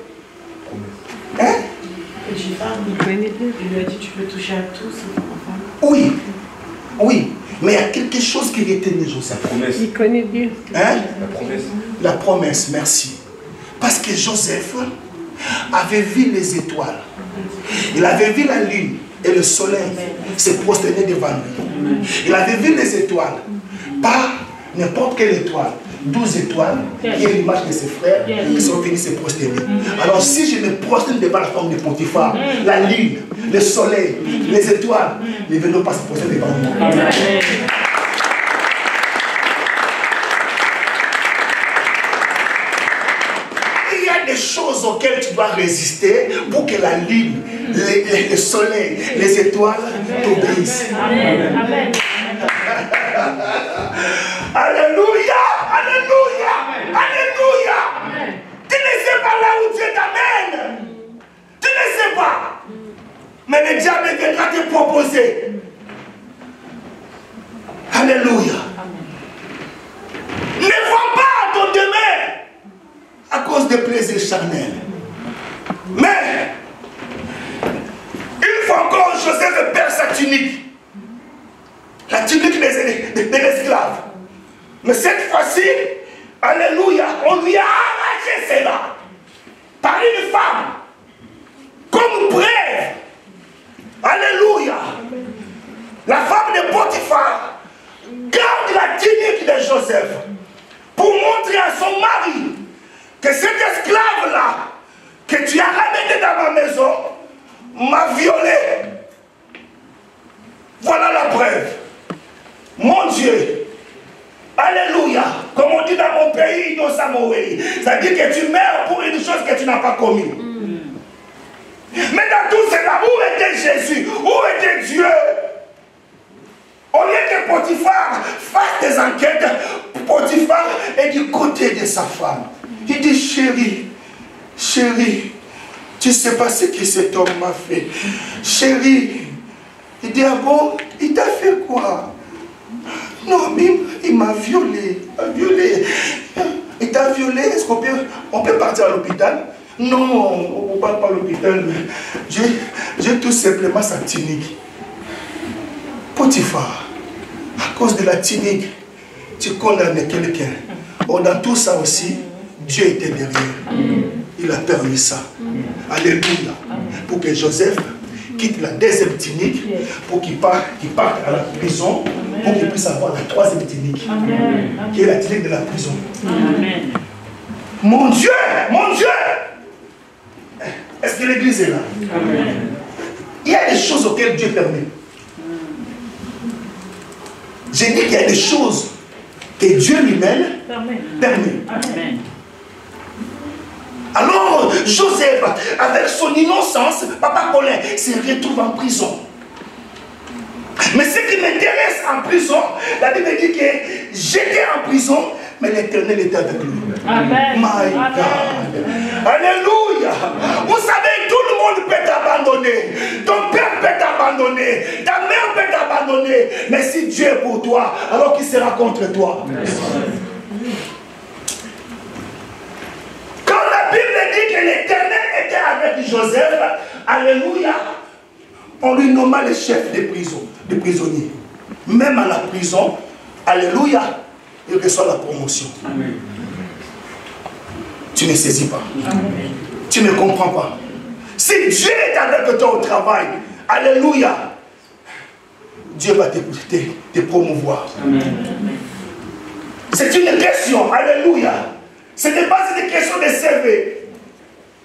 Hein? Il lui a dit, tu peux toucher à tout, c'est ton enfant. Oui. Oui. Mais il y a quelque chose qui retenait Joseph. La promesse. Il connaît Dieu. Hein? La promesse. La promesse, merci. Parce que Joseph avait vu les étoiles. Il avait vu la lune et le soleil se prosterner devant lui. Il avait vu les étoiles. Pas n'importe quelle étoile. 12 étoiles, qui est l'image de ses frères qui sont venus se prosterner. Alors si je me prosterne devant la femme de Potiphar, la lune, le soleil, les étoiles, ne venons pas se prosterner devant moi. Amen. Il y a des choses auxquelles tu dois résister pour que la lune, le soleil, les étoiles t'obéissent. Amen. Amen. Alléluia, alléluia, alléluia. Tu ne sais pas là où Dieu t'amène. Tu ne sais pas. Mais le diable viendra te proposer. Alléluia. Ne vois pas ton demain à cause des plaisirs charnels. Mais, une fois encore, Joseph perd sa tunique. La tunique de l'esclave. Mais cette fois-ci, alléluia, on lui a arraché cela par une femme, comme brève. Alléluia. La femme de Potiphar garde la tunique de Joseph pour montrer à son mari que cet esclave-là que tu as ramené dans ma maison m'a violé. Voilà la preuve. Mon Dieu, alléluia, comme on dit dans mon pays, ça dit que tu meurs pour une chose que tu n'as pas commise. Mais dans tout cela, où était Jésus? Où était Dieu? Au lieu que Potiphar fasse des enquêtes, Potiphar est du côté de sa femme. Il dit, chérie, chérie, tu ne sais pas ce que cet homme m'a fait. Chérie, il dit, ah bon, il t'a fait quoi? Non, mais il m'a violé. Il t'a violé. Est-ce qu'on peut partir à l'hôpital? Non, on ne va pas à l'hôpital. J'ai tout simplement sa tunique. Potiphar, à cause de la tunique, tu condamnes quelqu'un. Or, dans tout ça aussi, Dieu était derrière. Il a permis ça. Alléluia. Pour que Joseph quitte la deuxième tunique, pour qu'il parte à la prison, pour qu'il puisse avoir la troisième tunique, qui est la tunique de la prison. Amen. Mon Dieu, mon Dieu! Est-ce que l'église est là? Amen. Il y a des choses auxquelles Dieu permet. J'ai dit qu'il y a des choses que Dieu lui-même permet. Amen. Alors, Joseph, avec son innocence, Papa Colin se retrouve en prison. Mais ce qui m'intéresse en prison, la Bible dit que j'étais en prison, mais l'Éternel était avec lui. Amen. My God. Alléluia. Vous savez, tout le monde peut t'abandonner. Ton père peut t'abandonner. Ta mère peut t'abandonner. Mais si Dieu est pour toi, alors qui sera contre toi? Quand la Bible dit que l'Éternel était Joseph, alléluia, on lui nomma le chef des prisonniers. Même à la prison, alléluia, il reçoit la promotion. Amen. Tu ne saisis pas. Amen. Tu ne comprends pas. Si Dieu est avec toi au travail, alléluia, Dieu va te promouvoir. C'est une question, alléluia. Ce n'est pas une question de CV,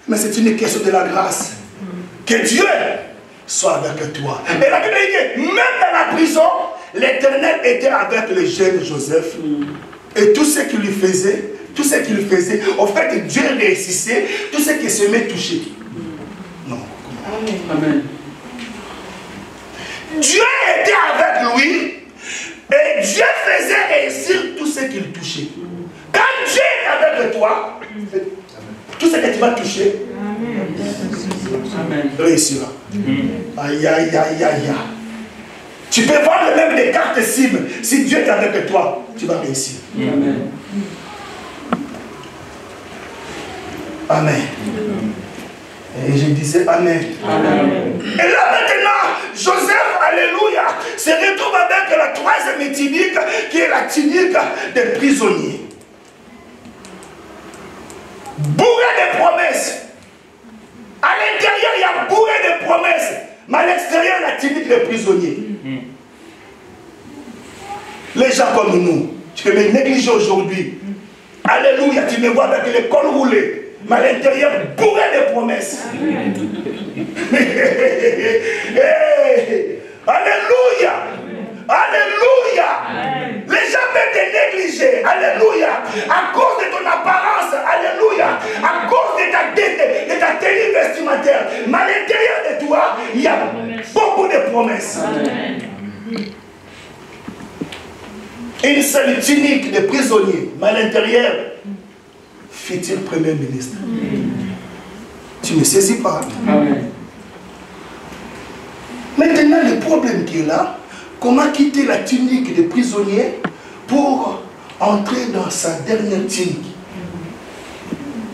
mais c'est une question de la grâce. Que Dieu soit avec toi. Et la Bible dit, même dans la prison, l'Éternel était avec le jeune Joseph. Et tout ce qu'il lui faisait, en fait, Dieu réussissait tout ce qui se met touché. Non. Amen. Dieu était avec lui et Dieu faisait réussir tout ce qu'il touchait. Quand Dieu est avec toi, tout ce que tu vas toucher réussira. Aïe, aïe, aïe, aïe. Tu peux vendre même des cartes cibles. Si Dieu est avec toi, tu vas réussir. Amen. Amen. Et je disais Amen. Amen. Et là maintenant, Joseph, alléluia, se retrouve avec la troisième tunique, qui est la tunique des prisonniers. Bourré de promesses. À l'intérieur, il y a bourré de promesses. Mais à l'extérieur, la tunique des prisonniers. Les gens comme nous, tu peux me négliger aujourd'hui. Alléluia, tu me vois avec les cols roulés. Mais à l'intérieur, bourré de promesses. Alléluia. Alléluia. Les gens peuvent te négliger. Alléluia. À cause de ton apparence. Alléluia. À cause de ta tenue vestimentaire. Mais à l'intérieur de toi, il y a beaucoup de promesses. Une seule tunique de prisonnier. Mais à l'intérieur, futur Premier ministre. Tu ne saisis pas. Amen. Maintenant, le problème qui est là, comment quitter la tunique de prisonnier pour entrer dans sa dernière tunique?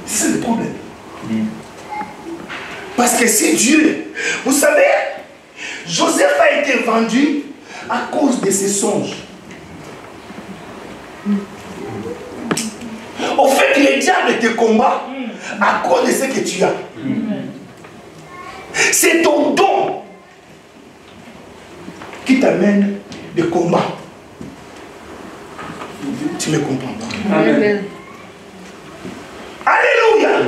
C'est le problème. Parce que si Dieu, vous savez, Joseph a été vendu à cause de ses songes. Au fait que le diable te combat à cause de ce que tu as. C'est ton don qui t'amène de combat. Tu ne comprends pas. Amen. Alléluia.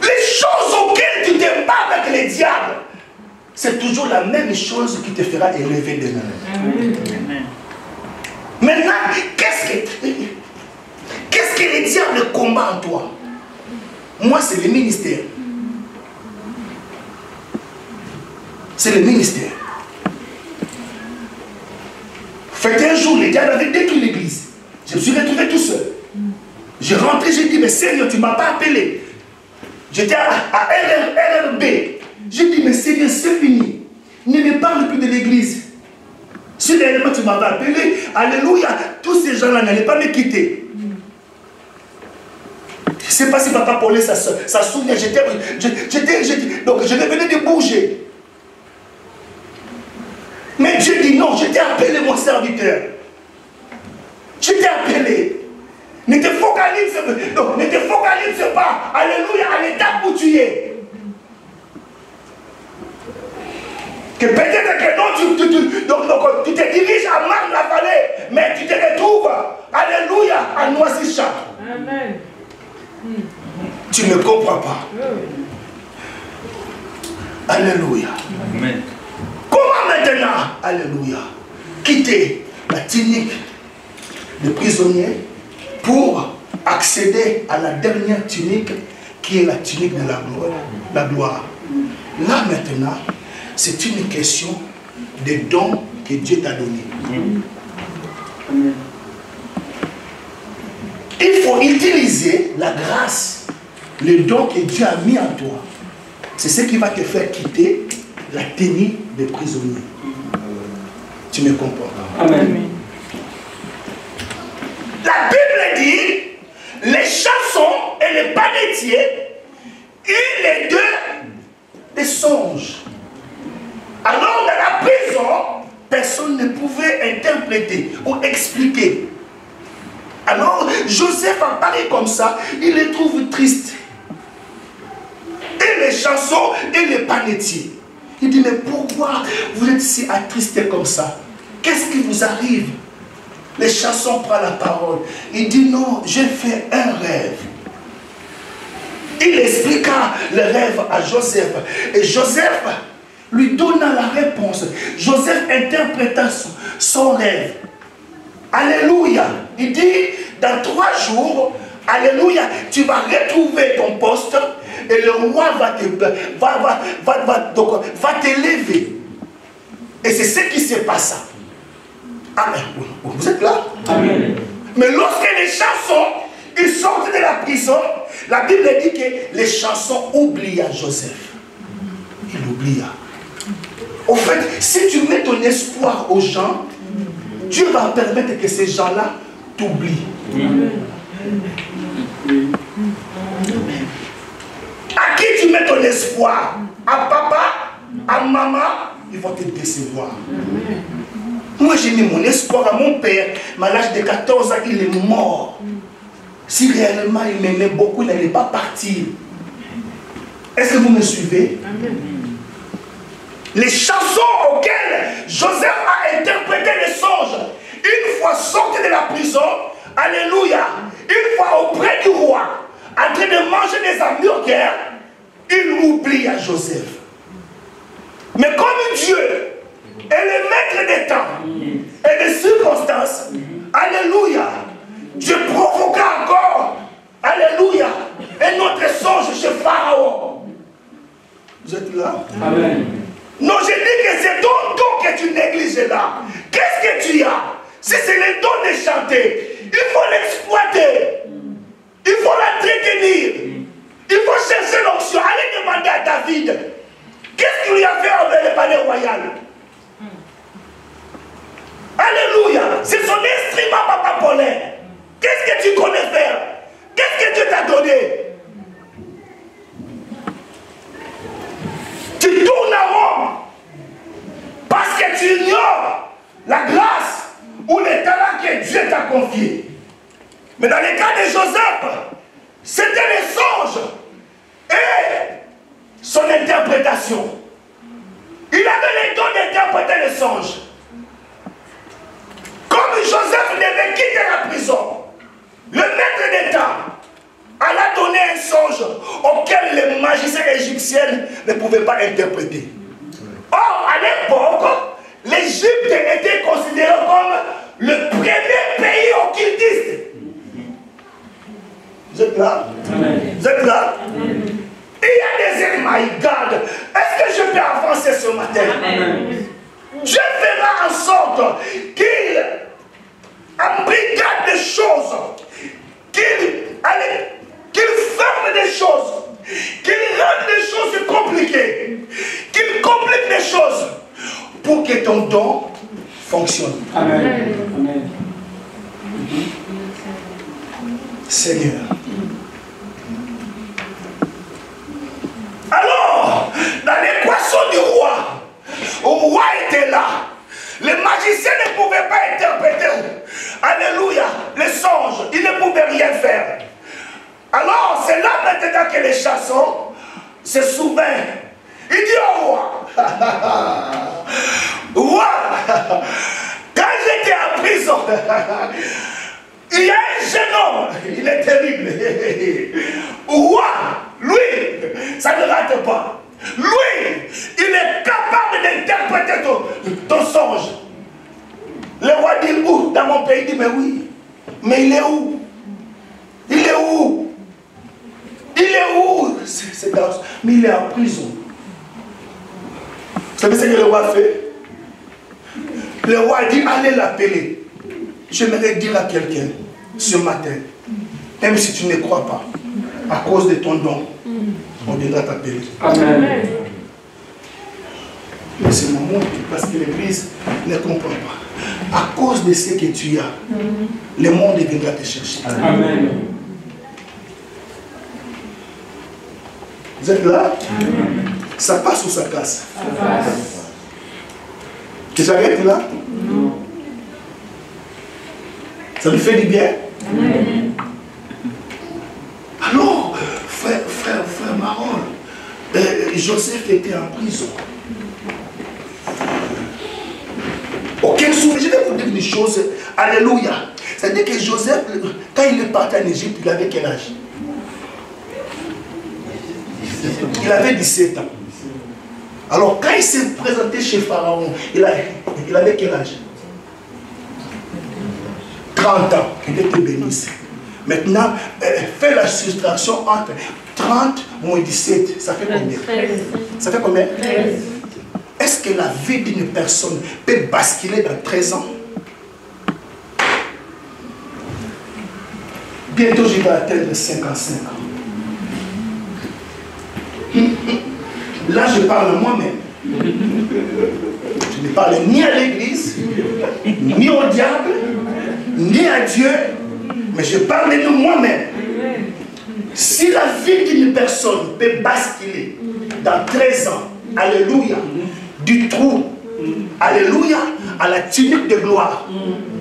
Les choses auxquelles tu te bats avec les diables, c'est toujours la même chose qui te fera élever demain. Maintenant, qu'est-ce que le diable combat en toi? Moi, c'est le ministère. C'est le ministère. Fait un jour, le diable avait détruit l'église. Je me suis retrouvé tout seul. J'ai rentré, j'ai dit, mais Seigneur, tu ne m'as pas appelé. J'étais à RRB. J'ai dit, mais Seigneur, c'est fini. Ne me parle plus de l'église. Si dernièrement tu m'avais appelé, alléluia, tous ces gens-là n'allaient pas me quitter. Je ne sais pas si papa Paulé, ça souvient, donc je venais de bouger. Mais Dieu dit non, je t'ai appelé mon serviteur. Je t'ai appelé. Ne te focalise pas, alléluia, à l'étape où tu es. Que peut-être que non, tu te diriges à Marne-la-Vallée, mais tu te retrouves, alléluia, à Noisy-Champ. Amen. Tu ne comprends pas. Alléluia. Amen. Comment maintenant, alléluia, quitter la tunique de prisonnier pour accéder à la dernière tunique qui est la tunique de la gloire. Là maintenant, c'est une question des dons que Dieu t'a donnés. Il faut utiliser la grâce, le don que Dieu a mis en toi. C'est ce qui va te faire quitter la tenue de prisonnier. Tu me comprends? Amen. La Bible dit, les chansons et les panetiers songes. Alors, dans la prison, personne ne pouvait interpréter ou expliquer. Alors, Joseph a parlé comme ça, il les trouve tristes. Et les chansons et les panetiers. Il dit, mais pourquoi vous êtes si attristés comme ça? Qu'est-ce qui vous arrive? Les chansons prennent la parole. Il dit, non, j'ai fait un rêve. Il expliqua le rêve à Joseph. Et Joseph lui donna la réponse. Joseph interpréta son rêve. Alléluia. Il dit, dans 3 jours, alléluia, tu vas retrouver ton poste et le roi va t'élever. Et c'est ce qui se passa. Amen. Vous êtes là? Amen. Mais lorsque les chansons, ils sortent de la prison, la Bible dit que les chansons oublient Joseph. Il oublia. Au fait, si tu mets ton espoir aux gens, Dieu va permettre que ces gens-là t'oublient. À qui tu mets ton espoir? À papa, à maman, ils vont te décevoir. Moi j'ai mis mon espoir à mon père, mais à l'âge de 14 ans, il est mort. Si réellement il m'aimait beaucoup, il n'allait pas partir. Est-ce que vous me suivez? Les chansons auxquelles Joseph a interprété les songes, une fois sorti de la prison, alléluia, une fois auprès du roi, en train de manger des hamburgers, il oublie à Joseph. Mais comme Dieu est le maître des temps et des circonstances, alléluia, Dieu provoqua encore, alléluia, un autre songe chez Pharaon. Vous êtes là? Amen. Non, je dis que c'est ton don que tu négliges là. Qu'est-ce que tu as? Si c'est le don de chanter, il faut l'exploiter. Il faut l'entretenir. Il faut chercher l'option. Allez demander à David. Qu'est-ce qu'il lui a fait avec le palais royal? Alléluia. C'est son instrument, papa Paulin. Qu'est-ce que tu connais faire? Qu'est-ce que Dieu t'a donné? Tu tournes en rond parce que tu ignores la grâce ou les talents que Dieu t'a confiés. Mais dans le cas de Joseph, c'était les songes et son interprétation. Il avait le don d'interpréter les songes. Comme Joseph devait quitter la prison, le maître d'État alla donner un songe auquel les magiciens égyptiens ne pouvaient pas interpréter. Or, à l'époque, l'Égypte était considérée comme le premier pays occultiste. Vous êtes là? Amen. Vous êtes là? Amen. Il y a des hommes, my God. Est-ce que je peux avancer ce matin? Amen. Dieu fera en sorte qu'il embrigade des choses, qu'il ferme des choses, qu'il rende des choses compliquées, qu'il complique des choses pour que ton don fonctionne. Amen. Amen. Seigneur. Alors, dans l'équation du roi, le roi était là. Les magiciens ne pouvaient pas interpréter. Alléluia. Les songes, ils ne pouvaient rien faire. Alors, c'est là maintenant que les chassons se souviennent. Il dit au roi, roi, quand j'étais en prison, il y a un jeune homme, il est terrible. Roi, lui, ça ne rate pas. Lui, il est capable d'interpréter ton songe. Le roi dit où? Dans mon pays, il dit mais oui. Mais il est où? Il est où? Il est où? Mais il est en prison. Vous savez ce que le roi fait? Le roi dit allez l'appeler. J'aimerais dire à quelqu'un ce matin, même si tu ne crois pas, à cause de ton don, on viendra t'appeler. Amen. Mais c'est mon monde, parce que l'Église ne comprend pas. À cause de ce que tu as, le monde viendra te chercher. Amen. Vous êtes là? Amen. Ça passe ou ça casse? Ça passe. Que j'arrête là? Non. Ça lui fait du bien? Amen. Alors, frère Marol, Joseph était en prison. Aucun souvenir. Je vais vous dire une chose. Alléluia. C'est-à-dire que Joseph, quand il est parti en Égypte, il avait quel âge? Il avait 17 ans. Alors, quand il s'est présenté chez Pharaon, il avait quel âge? 30 ans. Il était béni. Maintenant, fais la soustraction entre 30 moins 17. Ça fait combien? 13. Ça fait combien? 13. Est-ce que la vie d'une personne peut basculer dans 13 ans? Bientôt, je vais atteindre 55 ans. Là, je parle moi-même. Je ne parle ni à l'église, ni au diable, ni à Dieu, mais je parle de moi-même. Si la vie d'une personne peut basculer dans 13 ans, alléluia, du trou, alléluia, à la tunique de gloire,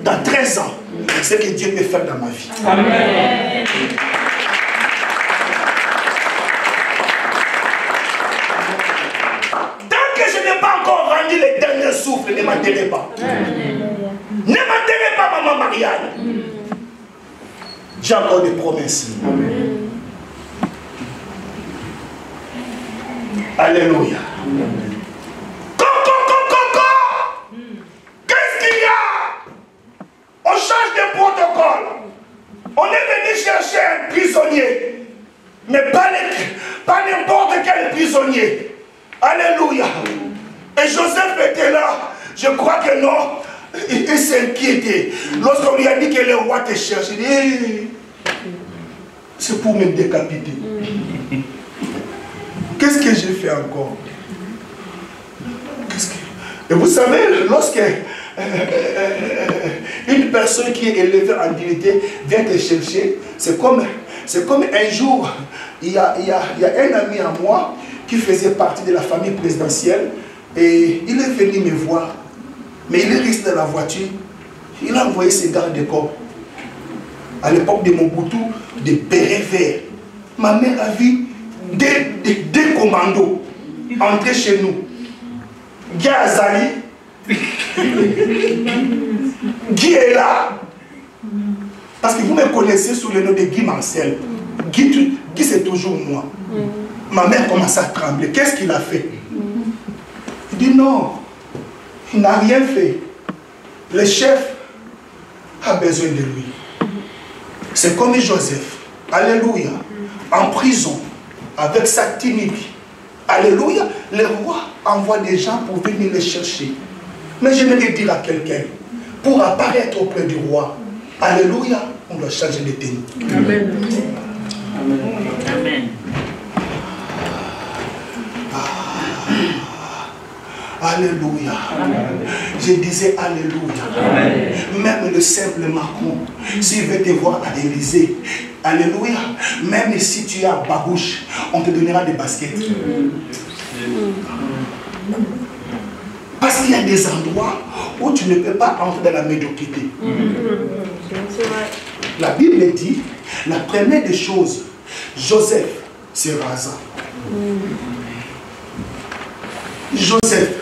dans 13 ans, c'est ce que Dieu peut faire dans ma vie. Amen. Les derniers souffles, ne m'enterrez pas. Ne m'enterrez pas, maman Marianne. J'ai encore des promesses. Alléluia. Qu'est-ce qu'il y a? On change de protocole. On est venu chercher un prisonnier. Mais pas n'importe quel prisonnier. Alléluia. Et Joseph était là. Je crois que non. Il s'inquiétait. Lorsqu'on lui a dit que le roi te cherche, il dit, c'est pour me décapiter. Qu'est-ce que j'ai fait encore? Et vous savez, lorsque une personne qui est élevée en dignité vient te chercher, c'est comme un jour, il y a un ami à moi qui faisait partie de la famille présidentielle. Et il est venu me voir, mais il est resté dans la voiture. Il a envoyé ses gardes de corps. À l'époque de Mobutu, des bérets verts. Ma mère a vu des commandos entrer chez nous. Guy Azali, Guy est là. Parce que vous me connaissez sous le nom de Guy Marcel. Guy c'est toujours moi. Ma mère commence à trembler. Qu'est-ce qu'il a fait? Il dit non, il n'a rien fait. Le chef a besoin de lui. C'est comme Joseph, alléluia, en prison, avec sa tunique. Alléluia, le roi envoie des gens pour venir le chercher. Mais j'aimerais dire à quelqu'un, pour apparaître auprès du roi, alléluia, on doit changer de tenue. Amen. Amen. Amen. Alléluia. Amen. Je disais Alléluia. Amen. Même le simple Macron, s'il veut te voir à l'Élysée, Alléluia. Même si tu es à Babouche, on te donnera des baskets. Parce qu'il y a des endroits où tu ne peux pas entrer dans la médiocrité. La Bible dit, la première des choses, Joseph se rasa. Joseph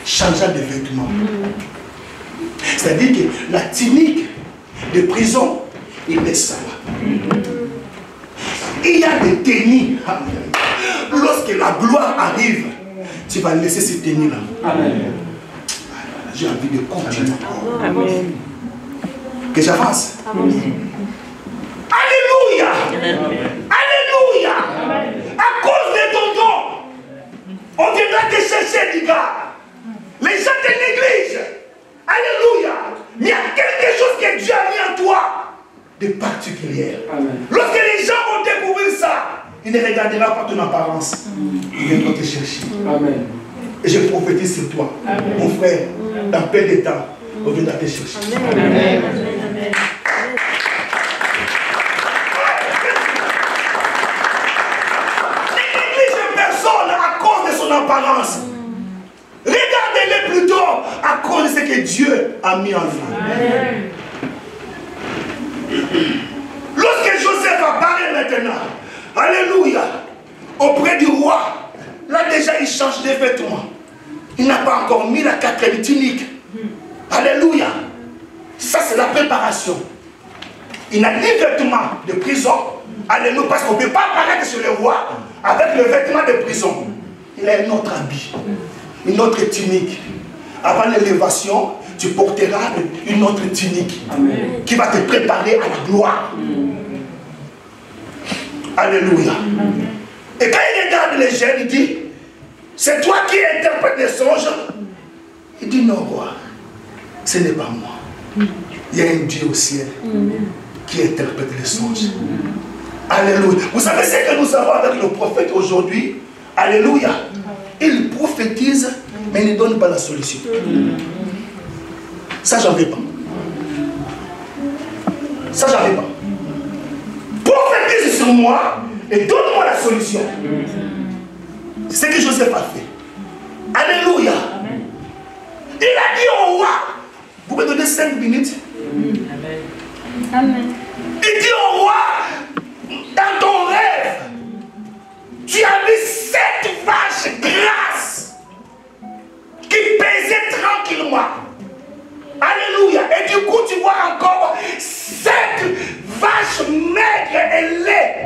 changea de vêtements. C'est-à-dire que la tunique de prison, il met ça là. Il y a des tenues. Lorsque la gloire arrive, tu vas laisser ces tenues-là. J'ai envie de continuer. Amen. Que j'avance. Alléluia. Alléluia. À cause de ton don, on viendra te chercher, les gars. Les gens te négligent. Alléluia. Il y a quelque chose que Dieu a mis en toi de particulier. Lorsque les gens vont découvrir ça, il ne regardera pas ton apparence. Il viendra te chercher. Amen. Et je prophétise sur toi. Amen. Mon frère, dans peu de temps, on viendra te chercher. Amen. Amen. Amen. apparence. Regardez-les plutôt à cause de ce que Dieu a mis en lui. Lorsque Joseph apparaît maintenant, alléluia, auprès du roi, là déjà il change de vêtements. Il n'a pas encore mis la 4e tunique. Alléluia. Ça c'est la préparation. Il n'a ni vêtements de prison. Alléluia, parce qu'on ne peut pas apparaître sur le roi avec le vêtement de prison. Il a un autre habit, une autre tunique. Avant l'élévation, tu porteras une autre tunique. Amen. Qui va te préparer à la gloire. Alléluia. Amen. Et quand il regarde les jeunes, il dit, c'est toi qui interprètes les songes. Il dit, non, roi, ce n'est pas moi. Il y a un Dieu au ciel qui interprète les songes. Alléluia. Vous savez ce que nous avons avec le prophète aujourd'hui? Alléluia. Il prophétise, mais il ne donne pas la solution. Ça, j'en veux pas. Ça, j'en veux pas. Prophétise sur moi et donne-moi la solution. C'est ce que Joseph a fait. Alléluia. Il a dit au roi, vous me donnez 5 minutes. Amen. Il dit au roi, dans ton rêve, tu as vu 7 vaches grasses qui pesaient tranquillement. Alléluia. Et du coup, tu vois encore 7 vaches maigres et laides.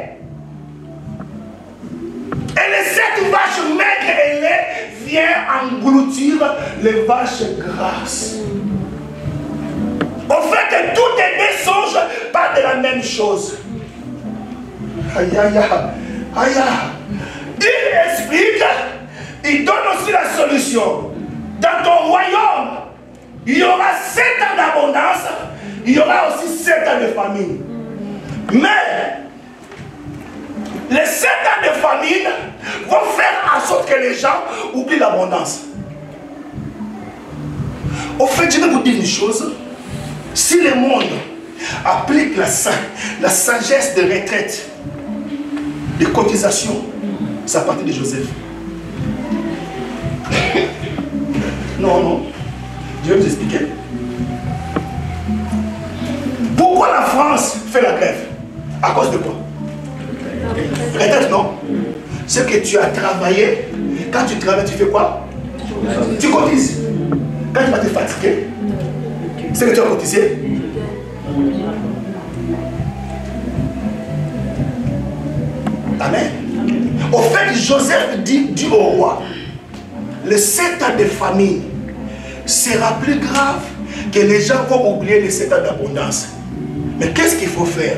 Et les 7 vaches maigres et laides viennent engloutir les vaches grasses. Au fait, tous les deux songes parlent de la même chose. Aïe, aïe, aïe, aïe. Il explique, il donne aussi la solution. Dans ton royaume, il y aura 7 ans d'abondance, il y aura aussi 7 ans de famine. Mais les 7 ans de famine vont faire en sorte que les gens oublient l'abondance. Au fait, je vais vous dire une chose. Si le monde applique la sagesse de retraite, de cotisation, c'est à partir de Joseph. Non, non. Je vais vous expliquer. Pourquoi la France fait la grève? À cause de quoi? Retraite, non? C'est que tu as travaillé. Quand tu travailles, tu fais quoi? Tu cotises. Quand tu vas te fatiguer, c'est que tu as cotisé. Amen. Au fait, Joseph dit au roi, les 7 ans de famine sera plus grave que les gens vont oublier les 7 ans d'abondance. Mais qu'est-ce qu'il faut faire?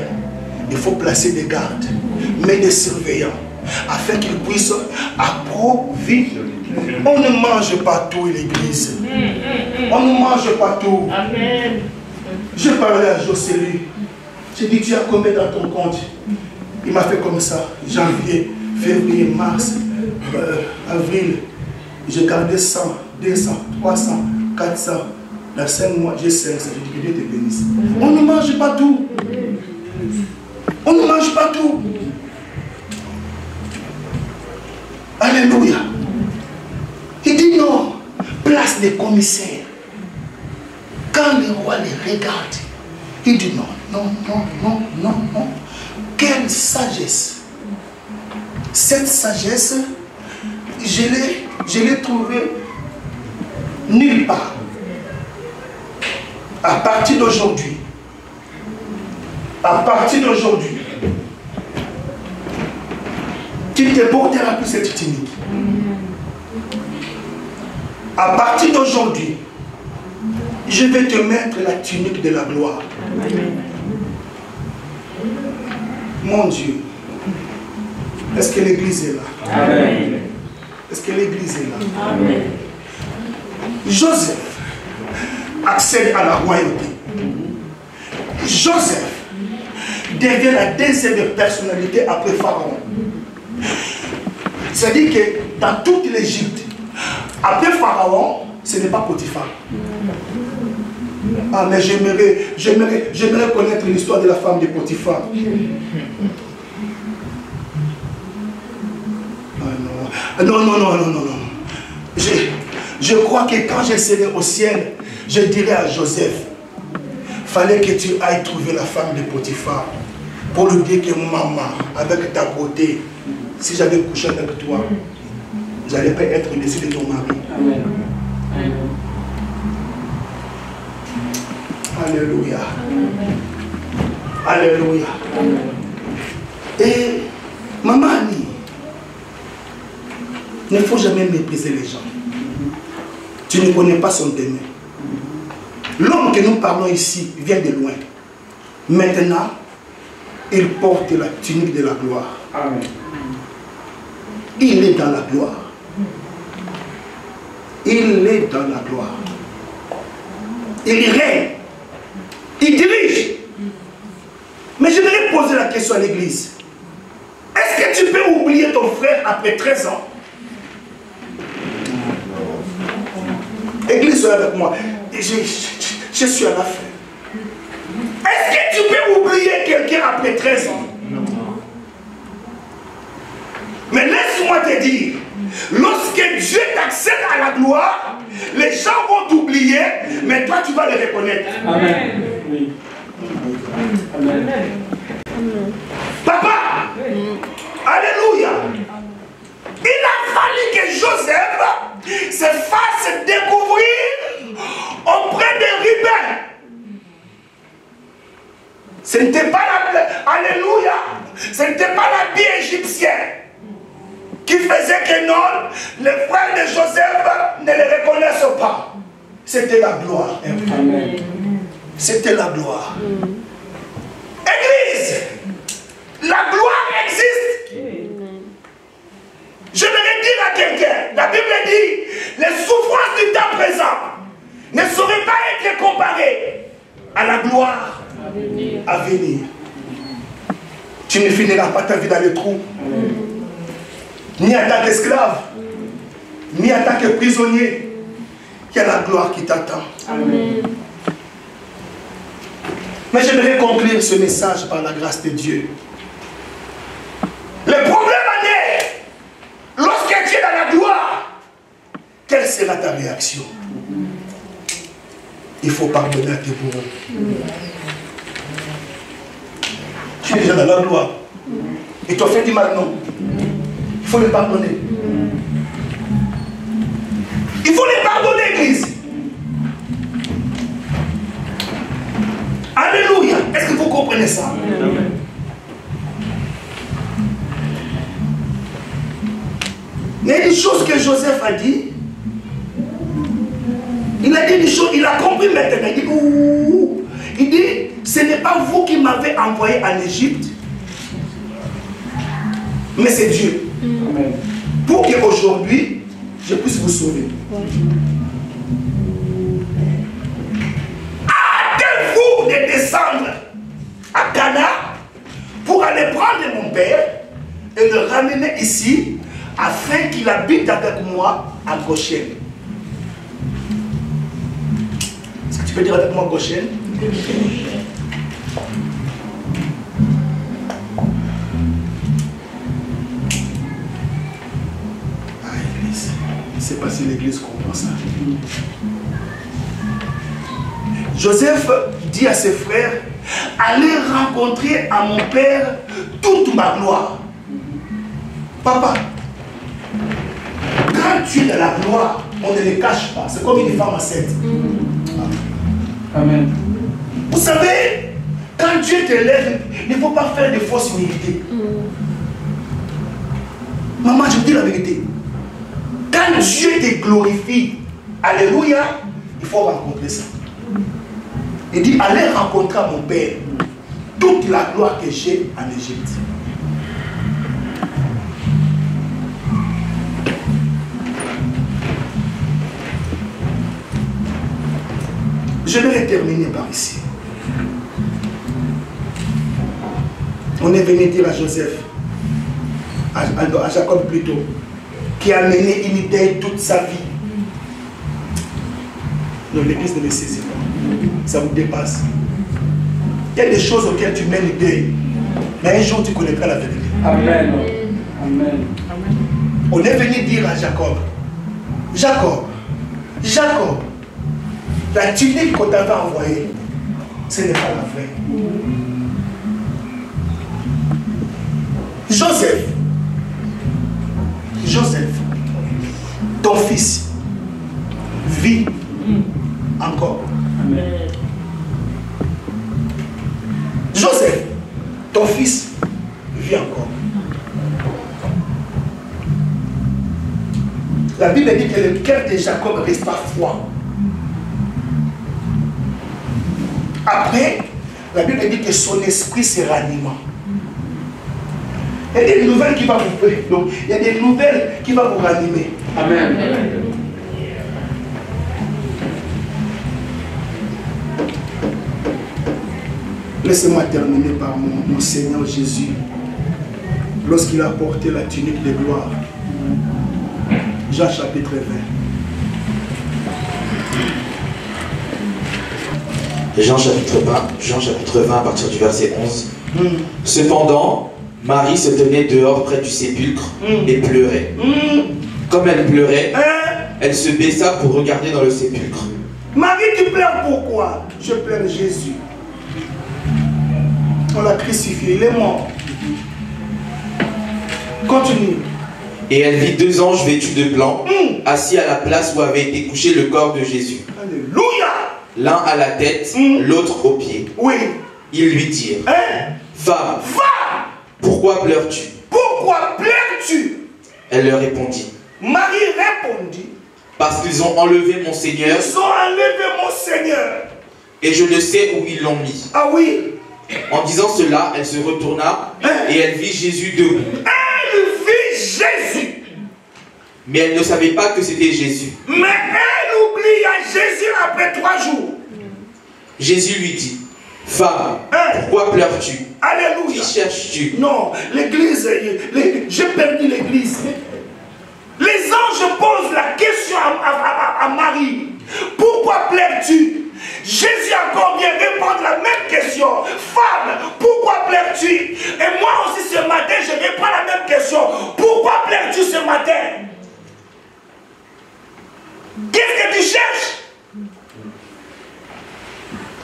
Il faut placer des gardes, mais des surveillants, afin qu'ils puissent approvisionner. On ne mange pas tout, l'église. On ne mange pas tout. Amen. J'ai parlé à Jocelyne. J'ai dit, tu as combien dans ton compte? Il m'a fait comme ça. Janvier, février, mars, avril. J'ai gardé 100, 200, 300, 400. Dans 5 mois, j'ai 500. J'ai dit que Dieu te bénisse. On ne mange pas tout. On ne mange pas tout. Alléluia. Il dit non. Place des commissaires. Quand le roi les regarde, il dit non, non, non, non, non, non. Quelle sagesse. Cette sagesse, je l'ai trouvée nulle part. À partir d'aujourd'hui, tu ne te porteras plus cette tunique. À partir d'aujourd'hui, je vais te mettre la tunique de la gloire. Amen. Mon Dieu, est-ce que l'église est là? Amen. Est-ce que l'église est là? Amen. Joseph accède à la royauté. Joseph devient la deuxième personnalité après Pharaon. C'est-à-dire que dans toute l'Égypte, après Pharaon, ce n'est pas Potiphar. Ah, mais j'aimerais connaître l'histoire de la femme de Potiphar. Ah, non. Non, non, non, non, non, non. Je crois que quand je serai au ciel, je dirai à Joseph, fallait que tu ailles trouver la femme de Potiphar pour lui dire que maman, avec ta beauté, si j'avais couché avec toi, j'allais pas être déçu de ton mari. Amen. Alléluia. Alléluia. Et maman Annie, il ne faut jamais mépriser les gens. Tu ne connais pas son demain. L'homme que nous parlons ici vient de loin. Maintenant, il porte la tunique de la gloire. Amen. Il est dans la gloire. Il est dans la gloire. Il règne. Il dirige. Mais je voudrais poser la question à l'église. Est-ce que tu peux oublier ton frère après 13 ans? Église, soyez avec moi. Je suis à la fin. Est-ce que tu peux oublier quelqu'un après 13 ans? Non. Mais laisse-moi te dire, lorsque Dieu t'accède à la gloire, les gens vont t'oublier, mais toi tu vas les reconnaître. Amen. Oui. Amen. Papa, alléluia. Il a fallu que Joseph se fasse découvrir auprès des rebelles. Ce n'était pas la... Alléluia. Ce n'était pas la vie égyptienne qui faisait que non, les frères de Joseph ne les reconnaissent pas. C'était la gloire. Amen. C'était la gloire. Église, la gloire existe. Je vais dire à quelqu'un, la Bible dit, les souffrances du temps présent ne sauraient pas être comparées à la gloire à venir. Tu ne finiras pas ta vie dans les trous. Ni en tant qu'esclave, ni en tant que prisonnier. Il y a la gloire qui t'attend. Mais j'aimerais conclure ce message par la grâce de Dieu. Le problème en est, lorsque tu es dans la gloire, quelle sera ta réaction? Il faut pardonner à tes bourreaux. Tu es déjà dans la gloire. Ils t'ont fait du mal, non? Il faut les pardonner. Il faut les pardonner, Église. Alléluia. Est-ce que vous comprenez ça? Il y a des choses que Joseph a dit. Il a dit des choses, il a compris maintenant. Il dit, ouh. Il dit, ce n'est pas vous qui m'avez envoyé en Égypte, mais c'est Dieu. Amen. Pour qu'aujourd'hui, je puisse vous sauver. Hâtez-vous de descendre à Cana pour aller prendre mon père et le ramener ici afin qu'il habite avec moi à Goshen. Est-ce que tu peux dire avec moi Goshen? Je ne sais pas si l'église comprend ça. Joseph dit à ses frères, allez rencontrer à mon père toute ma gloire. Papa, quand tu es dans la gloire, on ne le cache pas. C'est comme une femme enceinte. Amen. Vous savez, quand Dieu te lève, il ne faut pas faire de fausses humilités. Maman, je vous dis la vérité. Quand Dieu te glorifie, alléluia, il faut rencontrer ça. Il dit, allez rencontrer à mon père toute la gloire que j'ai en Égypte. Je vais terminer par ici. On est venu dire à Joseph, à Jacob plutôt, qui a mené une idée toute sa vie. Donc l'église ne le saisit pas. Ça vous dépasse. Il y a des choses auxquelles tu mènes l'idée, mais un jour tu connaîtras la vérité. Amen. Amen. On est venu dire à Jacob, Jacob, la tunique qu'on t'avait envoyée, ce n'est pas la vraie. Joseph, ton fils vit encore. Amen. Joseph, ton fils vit encore. La Bible dit que le cœur de Jacob resta froid. Après, la Bible dit que son esprit se ranima. Il y a des nouvelles qui vont vous faire. Donc, il y a des nouvelles qui vont vous ranimer. Amen. Laissez-moi terminer par mon Seigneur Jésus. Lorsqu'il a porté la tunique de gloire. Jean chapitre 20. Jean chapitre 20 à partir du verset 11. Cependant, Marie se tenait dehors près du sépulcre et pleurait. Comme elle pleurait, elle se baissa pour regarder dans le sépulcre. Marie, tu pleures pourquoi? Je pleure Jésus. On l'a crucifié, il est mort. Continue. Et elle vit 2 anges vêtus de blanc, assis à la place où avait été couché le corps de Jésus. Alléluia. L'un à la tête, l'autre aux pieds. Oui. Ils lui dirent, Femme, pourquoi pleures-tu? Pourquoi pleures-tu? Elle leur répondit, Marie répondit, parce qu'ils ont enlevé mon Seigneur. Ils ont enlevé mon Seigneur. Et je ne sais où ils l'ont mis. Ah oui. En disant cela, elle se retourna et elle vit Jésus debout. Elle vit Jésus. Mais elle ne savait pas que c'était Jésus. Mais elle oublia Jésus après 3 jours. Jésus lui dit, Femme, pourquoi pleures-tu? Alléluia. Qui cherches-tu? Non, l'église, j'ai perdu l'église. Les anges posent la question à Marie. Pourquoi pleures-tu? Jésus encore vient répondre la même question. Femme, pourquoi pleures-tu? Et moi aussi ce matin, je réponds la même question. Pourquoi pleures-tu ce matin? Qu'est-ce que tu cherches?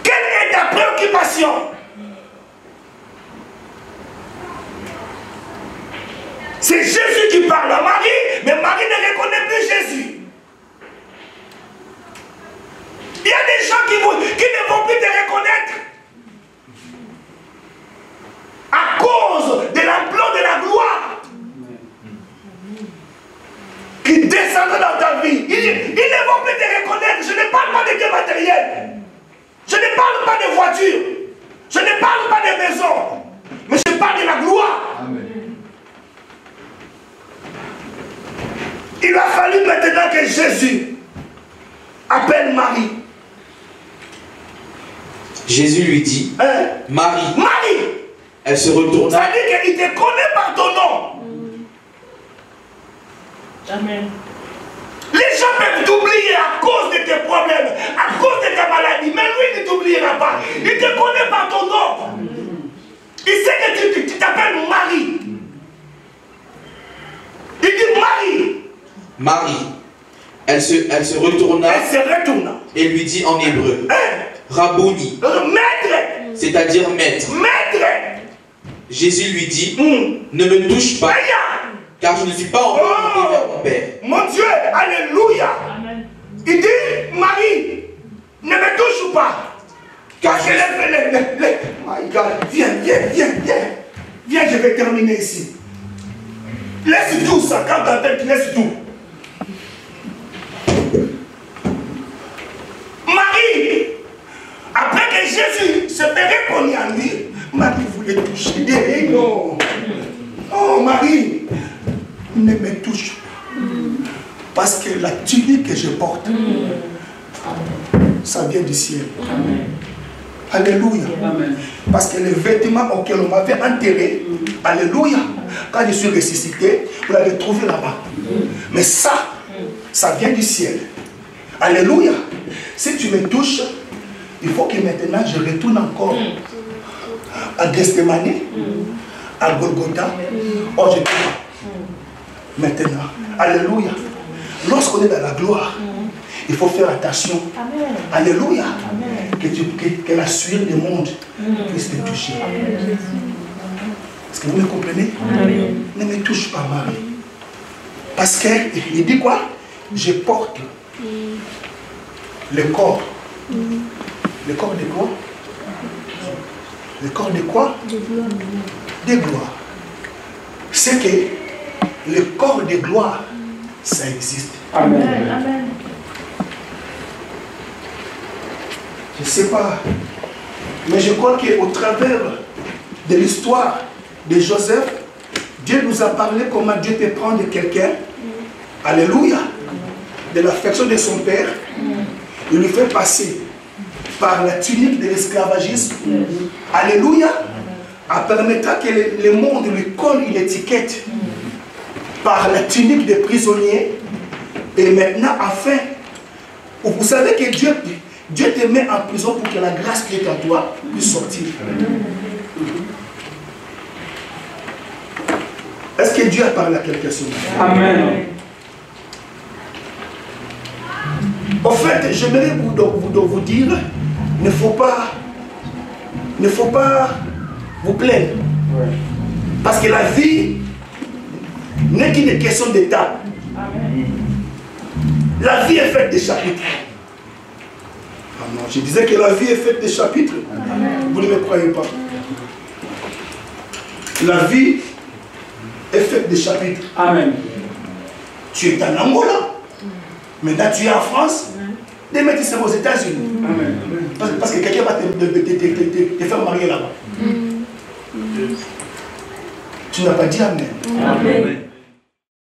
Quelle est ta préoccupation? C'est Jésus qui parle à Marie, mais Marie ne reconnaît plus Jésus. Il y a des gens qui ne vont plus te reconnaître à cause de l'ampleur de la gloire qui descendra dans ta vie. Ils ne vont plus te reconnaître. Je ne parle pas de biens matériels. Je ne parle pas de voitures. Je ne parle pas de maisons. Mais je parle de la gloire. Amen. Il a fallu maintenant que Jésus appelle Marie. Jésus lui dit, Marie. Marie. Elle se retourna. Ça dit qu'il te connaît par ton nom. Amen. Les gens peuvent t'oublier à cause de tes problèmes, à cause de ta maladie, mais lui il ne t'oubliera pas. Il te connaît par ton nom. Il sait que tu t'appelles Marie. Il dit Marie. Marie. Elle se retourna. Elle se retourna. Et lui dit en hébreu, Rabouni. Maître. C'est-à-dire maître. Maître. Jésus lui dit, ne me touche pas, car je ne suis pas encore monté vers mon Père. Mon Dieu, alléluia. Amen. Il dit, Marie, ne me touche pas. Car My God, viens, je vais terminer ici. Laisse tout ça, quand ta tête, laisse tout. Marie, après que Jésus se fait répondre à lui, Marie voulait toucher. Et non. Oh Marie, ne me touche pas. Parce que la tunique que je porte, ça vient du ciel. Amen. Alléluia. Amen. Parce que les vêtements auxquels on m'avait enterré, alléluia, quand je suis ressuscité, vous l'avez trouvé là-bas. Mais ça vient du ciel. Alléluia. Si tu me touches, il faut que maintenant je retourne encore à Gethsémani, à Golgotha. Oh, je te vois. Maintenant. Alléluia. lorsqu'on est dans la gloire, il faut faire attention. Amen. Alléluia. Amen. Que la sueur du monde puisse te toucher. Est-ce que vous me comprenez? Amen. Ne me touche pas, Marie. Parce qu'il dit quoi? Je porte le corps. Le corps de quoi? Le corps de quoi? De gloire. C'est que le corps de gloire, ça existe. Amen. Amen. Je ne sais pas. Mais je crois qu'au travers de l'histoire de Joseph, Dieu nous a parlé comment Dieu peut prendre quelqu'un, alléluia, de l'affection de son père, il lui fait passer par la tunique de l'esclavagisme, alléluia, en permettant que le monde lui colle une étiquette par la tunique de prisonnier, et maintenant, enfin, vous savez que Dieu te met en prison pour que la grâce qui est en toi puisse sortir. Est-ce que Dieu a parlé à quelqu'un ce matin? Amen. En fait, j'aimerais vous dire, ne faut pas vous plaindre. Parce que la vie n'est qu'une question d'étape. La vie est faite de chapitres. Ah non, je disais que la vie est faite de chapitres. Vous ne me croyez pas. La vie est faite de chapitres. Amen. Tu es en Angola. Maintenant tu es en France. Demain tu seras aux États-Unis. Parce que quelqu'un va te faire marier là-bas. Tu n'as pas dit Amen. Amen.